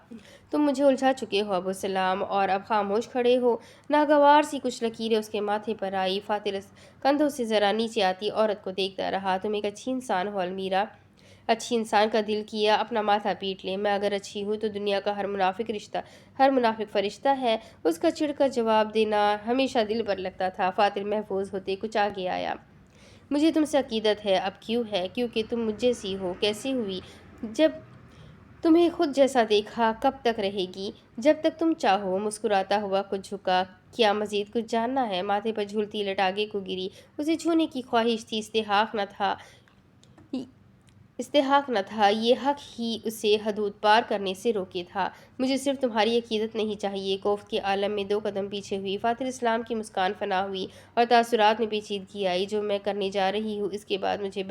تم مجھے الجھا چکے ہو ابو سلام، اور اب خاموش کھڑے ہو؟ ناگوار سی کچھ لکیریں اس کے ماتھے پر آئی۔ فاتر کندھوں سے ذرا نیچے آتی عورت کو دیکھتا رہا۔ تم ایک اچھی انسان ہو المیرا۔ اچھی انسان کا دل کیا اپنا ماتھا پیٹ لے۔ میں اگر اچھی ہوں تو دنیا کا ہر منافق فرشتہ ہے۔ اس کا چڑھ کر جواب دینا ہمیشہ دل پر لگتا تھا۔ فاتر محفوظ ہوتے کچھ آگے آیا۔ مجھے تم سے عقیدت ہے۔ اب کیوں ہے؟ کیونکہ تم مجھ جیسی ہو۔ کیسی ہوئی؟ جب تمہیں خود جیسا دیکھا۔ کب تک رہے گی؟ جب تک تم چاہو۔ مسکراتا ہوا کچھ جھکا۔ کیا مزید کچھ جاننا ہے؟ ماتھے پر جھولتی لٹ آگے کو گری۔ اسے چھونے کی خواہش تھی، استحقاق نہ تھا، یہ حق ہی اسے حدود پار کرنے سے روکے تھا۔ مجھے صرف تمہاری عقیدت نہیں چاہیے۔ کوفت کے عالم میں 2 قدم پیچھے ہوئی۔ فاتر اسلام کی مسکان فنا ہوئی اور تاثرات میں پیچیدگی آئی۔ جو میں کرنے جا رہی ہوں، اس کے بعد مجھے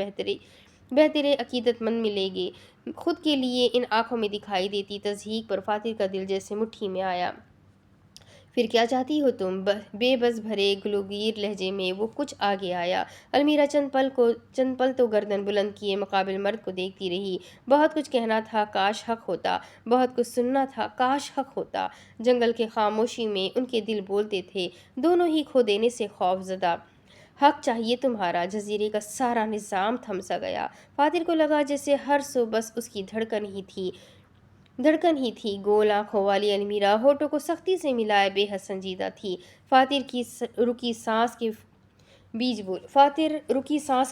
بہترے عقیدت مند ملیں گے۔ خود کے لیے ان آنکھوں میں دکھائی دیتی تضحیک پر فاتر کا دل جیسے مٹھی میں آیا۔ پھر کیا چاہتی ہو تم؟ بے بس بھرے گلوگیر لہجے میں وہ کچھ آگے آیا۔ المیرا چند پل تو گردن بلند کیے مقابل مرد کو دیکھتی رہی۔ بہت کچھ کہنا تھا، کاش حق ہوتا۔ بہت کچھ سننا تھا، کاش حق ہوتا۔ جنگل کے خاموشی میں ان کے دل بولتے تھے، دونوں ہی کھو دینے سے خوف زدہ۔ حق چاہیے تمہارا۔ جزیرے کا سارا نظام تھم سا گیا۔ فاتر کو لگا جیسے ہر سو بس اس کی دھڑکن ہی تھی۔ گول آنکھوں والی المیرا ہونٹوں کو سختی سے ملائے بے حد سنجیدہ تھی۔ فاتر رکی سانس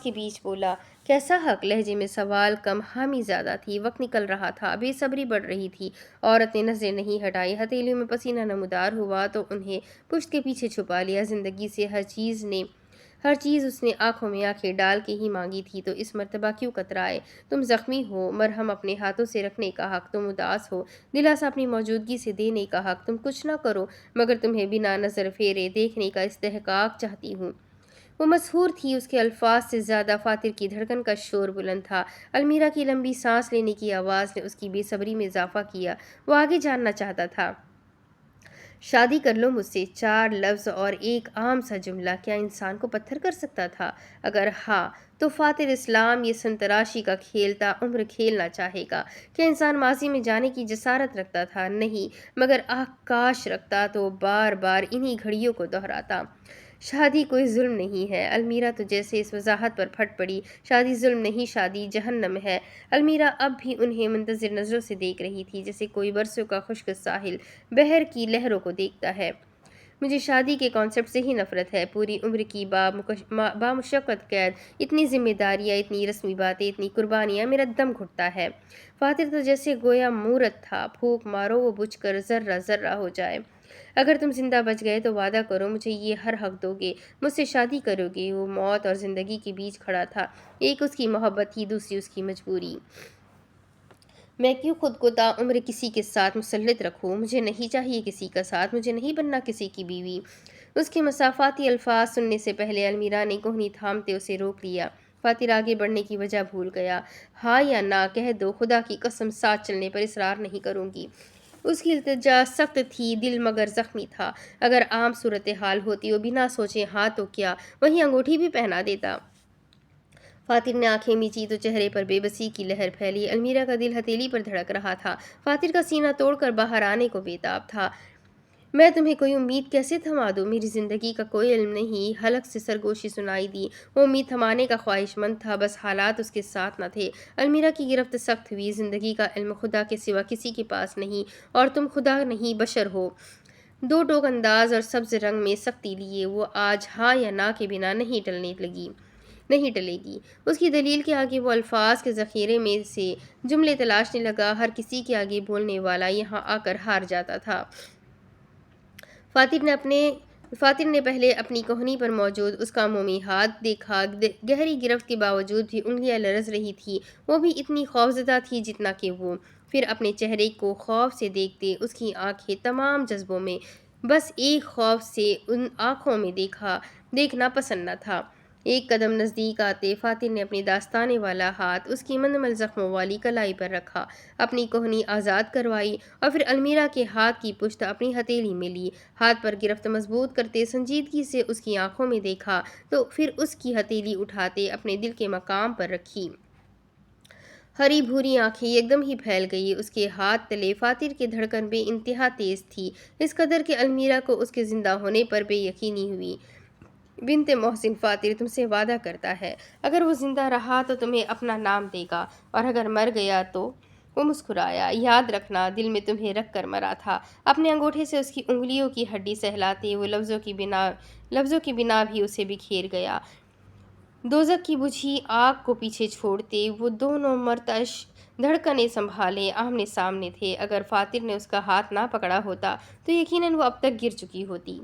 کے بیچ بولا، کیسا حق؟ لہجے میں سوال کم، حامی زیادہ تھی۔ وقت نکل رہا تھا، بے صبری بڑھ رہی تھی۔ عورت نے نظریں نہیں ہٹائی۔ ہتھیلیوں میں پسینہ نمودار ہوا تو انہیں پشت کے پیچھے چھپا لیا۔ زندگی سے ہر چیز نے ہر چیز اس نے آنکھوں میں آنکھیں ڈال کے ہی مانگی تھی، تو اس مرتبہ کیوں کترائے؟ تم زخمی ہو، مرہم اپنے ہاتھوں سے رکھنے کا حق، تم اداس ہو، دلاسا اپنی موجودگی سے دینے کا حق، تم کچھ نہ کرو مگر تمہیں بنا نظر پھیرے دیکھنے کا استحقاق چاہتی ہوں۔ وہ مسحور تھی، اس کے الفاظ سے زیادہ فاتر کی دھڑکن کا شور بلند تھا۔ المیرا کی لمبی سانس لینے کی آواز نے اس کی بے صبری میں اضافہ کیا۔ وہ آگے جاننا چاہتا تھا۔ شادی کر لو مجھ سے، 4 لفظ اور ایک عام سا جملہ کیا انسان کو پتھر کر سکتا تھا؟ اگر ہاں تو فاتر اسلام یہ سنتراشی کا کھیل تا عمر کھیلنا چاہے گا۔ کیا انسان ماضی میں جانے کی جسارت رکھتا تھا؟ نہیں، مگر کاش رکھتا تو بار بار انہی گھڑیوں کو دہراتا۔ شادی کوئی ظلم نہیں ہے۔ المیرا تو جیسے اس وضاحت پر پھٹ پڑی۔ شادی ظلم نہیں، شادی جہنم ہے۔ المیرا اب بھی انہیں منتظر نظروں سے دیکھ رہی تھی، جیسے کوئی برسوں کا خشک ساحل بحر کی لہروں کو دیکھتا ہے۔ مجھے شادی کے کانسیپٹ سے ہی نفرت ہے، پوری عمر کی بامشقت قید، اتنی ذمہ داریاں، اتنی رسمی باتیں، اتنی قربانیاں، میرا دم گھٹتا ہے۔ فاتر تو جیسے گویا مورت تھا، پھونک مارو وہ بجھ کر ذرہ ذرہ ہو جائے۔ اگر تم زندہ بچ گئے تو وعدہ کرو مجھے یہ ہر حق دو گے، مجھ سے شادی کرو گے۔ وہ موت اور زندگی کے بیچ کھڑا تھا، ایک اس کی محبت تھی، دوسری اس کی مجبوری۔ میں کیوں خود کو تا عمر کسی کے ساتھ مسلط رکھوں؟ مجھے نہیں چاہیے کسی کا ساتھ، مجھے نہیں بننا کسی کی بیوی۔ اس کے مسافاتی الفاظ سننے سے پہلے المیرا نے کوہنی تھامتے اسے روک لیا۔ فاتر آگے بڑھنے کی وجہ بھول گیا۔ ہاں یا نہ کہہ دو، خدا کی قسم ساتھ چلنے پر اصرار نہیں کروں گی۔ اس کی التجا سخت تھی، دل مگر زخمی تھا۔ اگر عام صورتحال ہوتی وہ بنا سوچے ہاں تو کیا وہیں انگوٹھی بھی پہنا دیتا۔ فاتر نے آنکھیں میچی تو چہرے پر بے بسی کی لہر پھیلی۔ المیرا کا دل ہتھیلی پر دھڑک رہا تھا، فاتر کا سینہ توڑ کر باہر آنے کو بےتاب تھا۔ میں تمہیں کوئی امید کیسے تھما دوں؟ میری زندگی کا کوئی علم نہیں، حلق سے سرگوشی سنائی دی۔ وہ امید تھمانے کا خواہش مند تھا، بس حالات اس کے ساتھ نہ تھے۔ المیرا کی گرفت سخت ہوئی۔ زندگی کا علم خدا کے سوا کسی کے پاس نہیں، اور تم خدا نہیں بشر ہو۔ دو ٹوک انداز اور سبز رنگ میں سختی لیے وہ آج ہاں یا نہ کے بنا نہیں ٹلے گی۔ اس کی دلیل کے آگے وہ الفاظ کے ذخیرے میں سے جملے تلاشنے لگا، ہر کسی کے آگے بولنے والا یہاں آ کر ہار جاتا تھا۔ فاتر نے پہلے اپنی کوہنی پر موجود اس کا مومی ہاتھ دیکھا، گہری گرفت کے باوجود بھی انگلیاں لرز رہی تھی، وہ بھی اتنی خوفزدہ تھی جتنا کہ وہ۔ پھر اپنے چہرے کو خوف سے دیکھتے اس کی آنکھیں تمام جذبوں میں بس ایک خوف سے ان آنکھوں میں دیکھنا پسند نہ تھا۔ ایک قدم نزدیک آتے فاتر نے اپنی داستانے والا ہاتھ اس کی مندمل زخموں والی کلائی پر رکھا، اپنی کوہنی آزاد کروائی اور پھر المیرا کے ہاتھ کی پشت اپنی ہتھیلی میں لی۔ ہاتھ پر گرفت مضبوط کرتے سنجیدگی سے اس کی آنکھوں میں دیکھا، تو پھر اس کی ہتھیلی اٹھاتے اپنے دل کے مقام پر رکھی۔ ہری بھوری آنکھیں یکدم ہی پھیل گئی۔ اس کے ہاتھ تلے فاتر کی دھڑکن بے انتہا تیز تھی، اس قدر کہ المیرا کو اس کے زندہ ہونے پر بے یقینی ہوئی۔ بنت محسن، فاتر تم سے وعدہ کرتا ہے، اگر وہ زندہ رہا تو تمہیں اپنا نام دے گا، اور اگر مر گیا تو… وہ مسکرایا۔ یاد رکھنا دل میں تمہیں رکھ کر مرا تھا۔ اپنے انگوٹھے سے اس کی انگلیوں کی ہڈی سہلاتے وہ لفظوں کی بنا بھی اسے بکھیر گیا۔ دوزخ کی بجھی آگ کو پیچھے چھوڑتے وہ دونوں مرتعش دھڑکنیں سنبھالے آمنے سامنے تھے۔ اگر فاتر نے اس کا ہاتھ نہ پکڑا ہوتا تو یقیناً وہ اب تک گر چکی ہوتی۔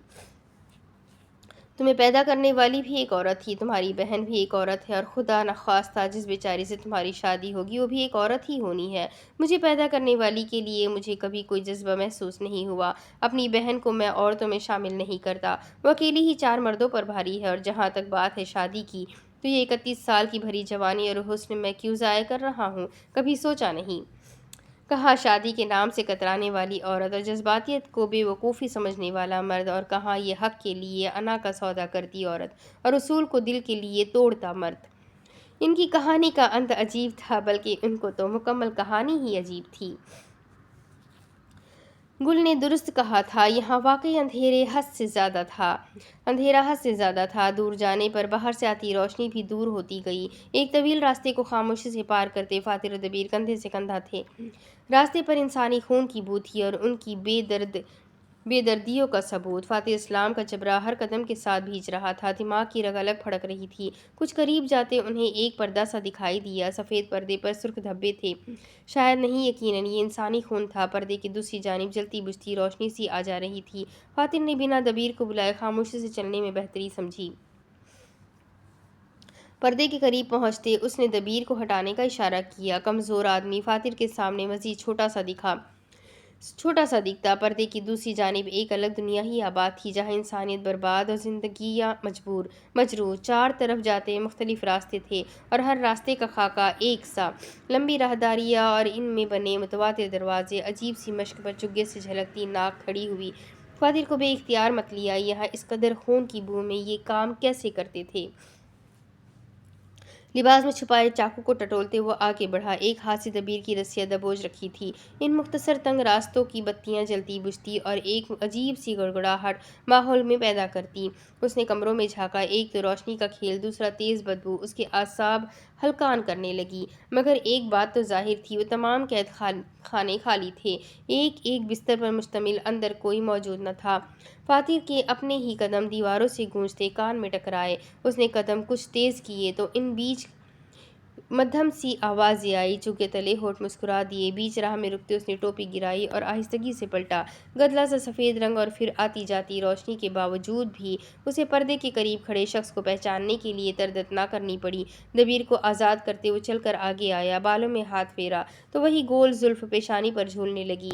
تمہیں پیدا کرنے والی بھی ایک عورت تھی، تمہاری بہن بھی ایک عورت ہے، اور خدا نخواستہ جس بیچاری سے تمہاری شادی ہوگی وہ بھی ایک عورت ہی ہونی ہے۔ مجھے پیدا کرنے والی کے لیے مجھے کبھی کوئی جذبہ محسوس نہیں ہوا۔ اپنی بہن کو میں عورتوں میں شامل نہیں کرتا، وہ اکیلی ہی 4 مردوں پر بھاری ہے، اور جہاں تک بات ہے شادی کی تو یہ 31 سال کی بھری جوانی اور حسن میں کیوں ضائع کر رہا ہوں، کبھی سوچا نہیں۔ کہاں شادی کے نام سے کترانے والی عورت اور جذباتیت کو بے وقوفی سمجھنے والا مرد، اور کہاں یہ حق کے لیے انا کا سودا کرتی عورت اور اصول کو دل کے لیے توڑتا مرد۔ ان کی کہانی کا انت عجیب تھا، بلکہ ان کو تو مکمل کہانی ہی عجیب تھی۔ گل نے درست کہا تھا، یہاں واقعی اندھیرا حد سے زیادہ تھا۔ دور جانے پر باہر سے آتی روشنی بھی دور ہوتی گئی۔ ایک طویل راستے کو خاموشی سے پار کرتے فاتر و دبیر کندھے سے کندھا تھے۔ راستے پر انسانی خون کی بو تھی اور ان کی بے دردیوں کا ثبوت۔ فاتر اسلام کا جبرہ ہر قدم کے ساتھ بھیج رہا تھا، دماغ کی رگ الگ پھڑک رہی تھی۔ کچھ قریب جاتے انہیں ایک پردہ سا دکھائی دیا، سفید پردے پر سرخ دھبے تھے، شاید نہیں یقیناً یہ انسانی خون تھا۔ پردے کی دوسری جانب جلتی بجھتی روشنی سی آ جا رہی تھی۔ فاتر نے بنا دبیر کو بلائے خاموشی سے چلنے میں بہتری سمجھی۔ پردے کے قریب پہنچتے اس نے دبیر کو ہٹانے کا اشارہ کیا۔ کمزور آدمی فاتر کے سامنے مزید چھوٹا سا دکھتا۔ پردے کی دوسری جانب ایک الگ دنیا ہی آباد تھی، جہاں انسانیت برباد اور زندگیاں مجروح۔ چار طرف جاتے مختلف راستے تھے اور ہر راستے کا خاکہ ایک سا۔ لمبی راہداریاں اور ان میں بنے متواتر دروازے، عجیب سی مشق پر چگے سے جھلکتی ناک کھڑی ہوئی۔ فاتر کو بے اختیار مت لیا، یہاں اس قدر خون کی بو میں یہ کام کیسے کرتے تھے؟ لباس میں چھپائے چاقو کو ٹٹولتے وہ آگے بڑھا۔ ایک ہاتھ سے دبیر کی رسیاں دبوچ رکھی تھی۔ ان مختصر تنگ راستوں کی بتیاں جلتی بجھتی اور ایک عجیب سی گڑگڑاہٹ ماحول میں پیدا کرتی۔ اس نے کمروں میں جھانکا، ایک تو روشنی کا کھیل، دوسرا تیز بدبو اس کے اعصاب ہلکان کرنے لگی۔ مگر ایک بات تو ظاہر تھی، وہ تمام قید خانے خالی تھے، ایک ایک بستر پر مشتمل، اندر کوئی موجود نہ تھا۔ فاتر کے اپنے ہی قدم دیواروں سے گونجتے کان میں ٹکرائے۔ اس نے قدم کچھ تیز کیے تو ان بیچ مدھم سی آوازیں آئی۔ چگے تلے ہونٹ مسکرا دیے۔ بیچ راہ میں رکتے اس نے ٹوپی گرائی اور آہستگی سے پلٹا۔ گدلا سا سفید رنگ اور پھر آتی جاتی روشنی کے باوجود بھی اسے پردے کے قریب کھڑے شخص کو پہچاننے کے لیے تردد نہ کرنی پڑی۔ دبیر کو آزاد کرتے وہ چل کر آگے آیا، بالوں میں ہاتھ پھیرا تو وہی گول زلف پیشانی پر جھولنے لگی۔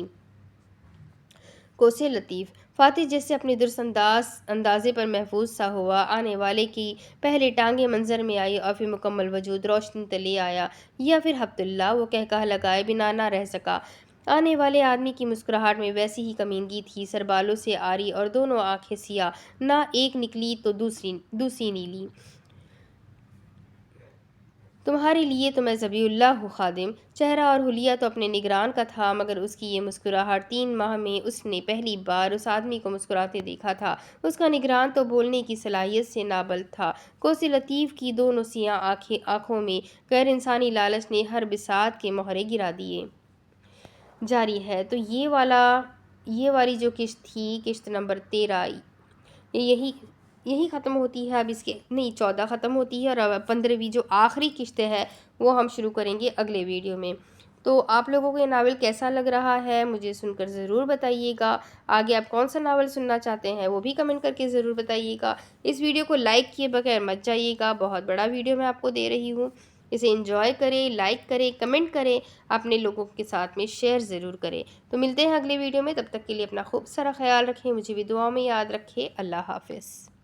کوسے لطیف! فاتر جیسے اپنے درست اندازے پر محفوظ سا ہوا۔ آنے والے کی پہلے ٹانگیں منظر میں آئی اور پھر مکمل وجود روشنی تلے آیا۔ یا پھر ہبت اللہ! وہ کہا لگائے بنا نہ رہ سکا۔ آنے والے آدمی کی مسکراہٹ میں ویسی ہی کمینگی تھی، سر بالوں سے آری اور دونوں آنکھیں سیاہ، نہ ایک نکلی تو دوسری نیلی۔ تمہارے لیے تو میں ذبیح اللہ ہوں خادم۔ چہرہ اور حلیہ تو اپنے نگران کا تھا، مگر اس کی یہ مسکراہٹ 3 ماہ میں اس نے پہلی بار اس آدمی کو مسکراتے دیکھا تھا۔ اس کا نگران تو بولنے کی صلاحیت سے نابلد تھا۔ کوسے لطیف کی دونوں سیاہ آنکھوں میں غیر انسانی لالچ نے ہر بساط کے مہرے گرا دیے۔ جاری ہے تو یہ والی جو قسط تھی، قسط نمبر 13، یہی ختم ہوتی ہے۔ اب اس کے نہیں 14 ختم ہوتی ہے اور اب 15ویں جو آخری قسط ہے وہ ہم شروع کریں گے اگلے ویڈیو میں۔ تو آپ لوگوں کو یہ ناول کیسا لگ رہا ہے مجھے سن کر ضرور بتائیے گا۔ آگے آپ کون سا ناول سننا چاہتے ہیں وہ بھی کمنٹ کر کے ضرور بتائیے گا۔ اس ویڈیو کو لائک کیے بغیر مت جائیے گا، بہت بڑا ویڈیو میں آپ کو دے رہی ہوں۔ اسے انجوائے کریں، لائک کریں، کمنٹ کریں، اپنے لوگوں کے ساتھ میں شیئر ضرور کریں۔ تو ملتے ہیں اگلے ویڈیو میں، تب تک کے لیے اپنا خوب سارا خیال رکھیں، مجھے بھی دعاؤں میں یاد رکھیں۔ اللہ حافظ۔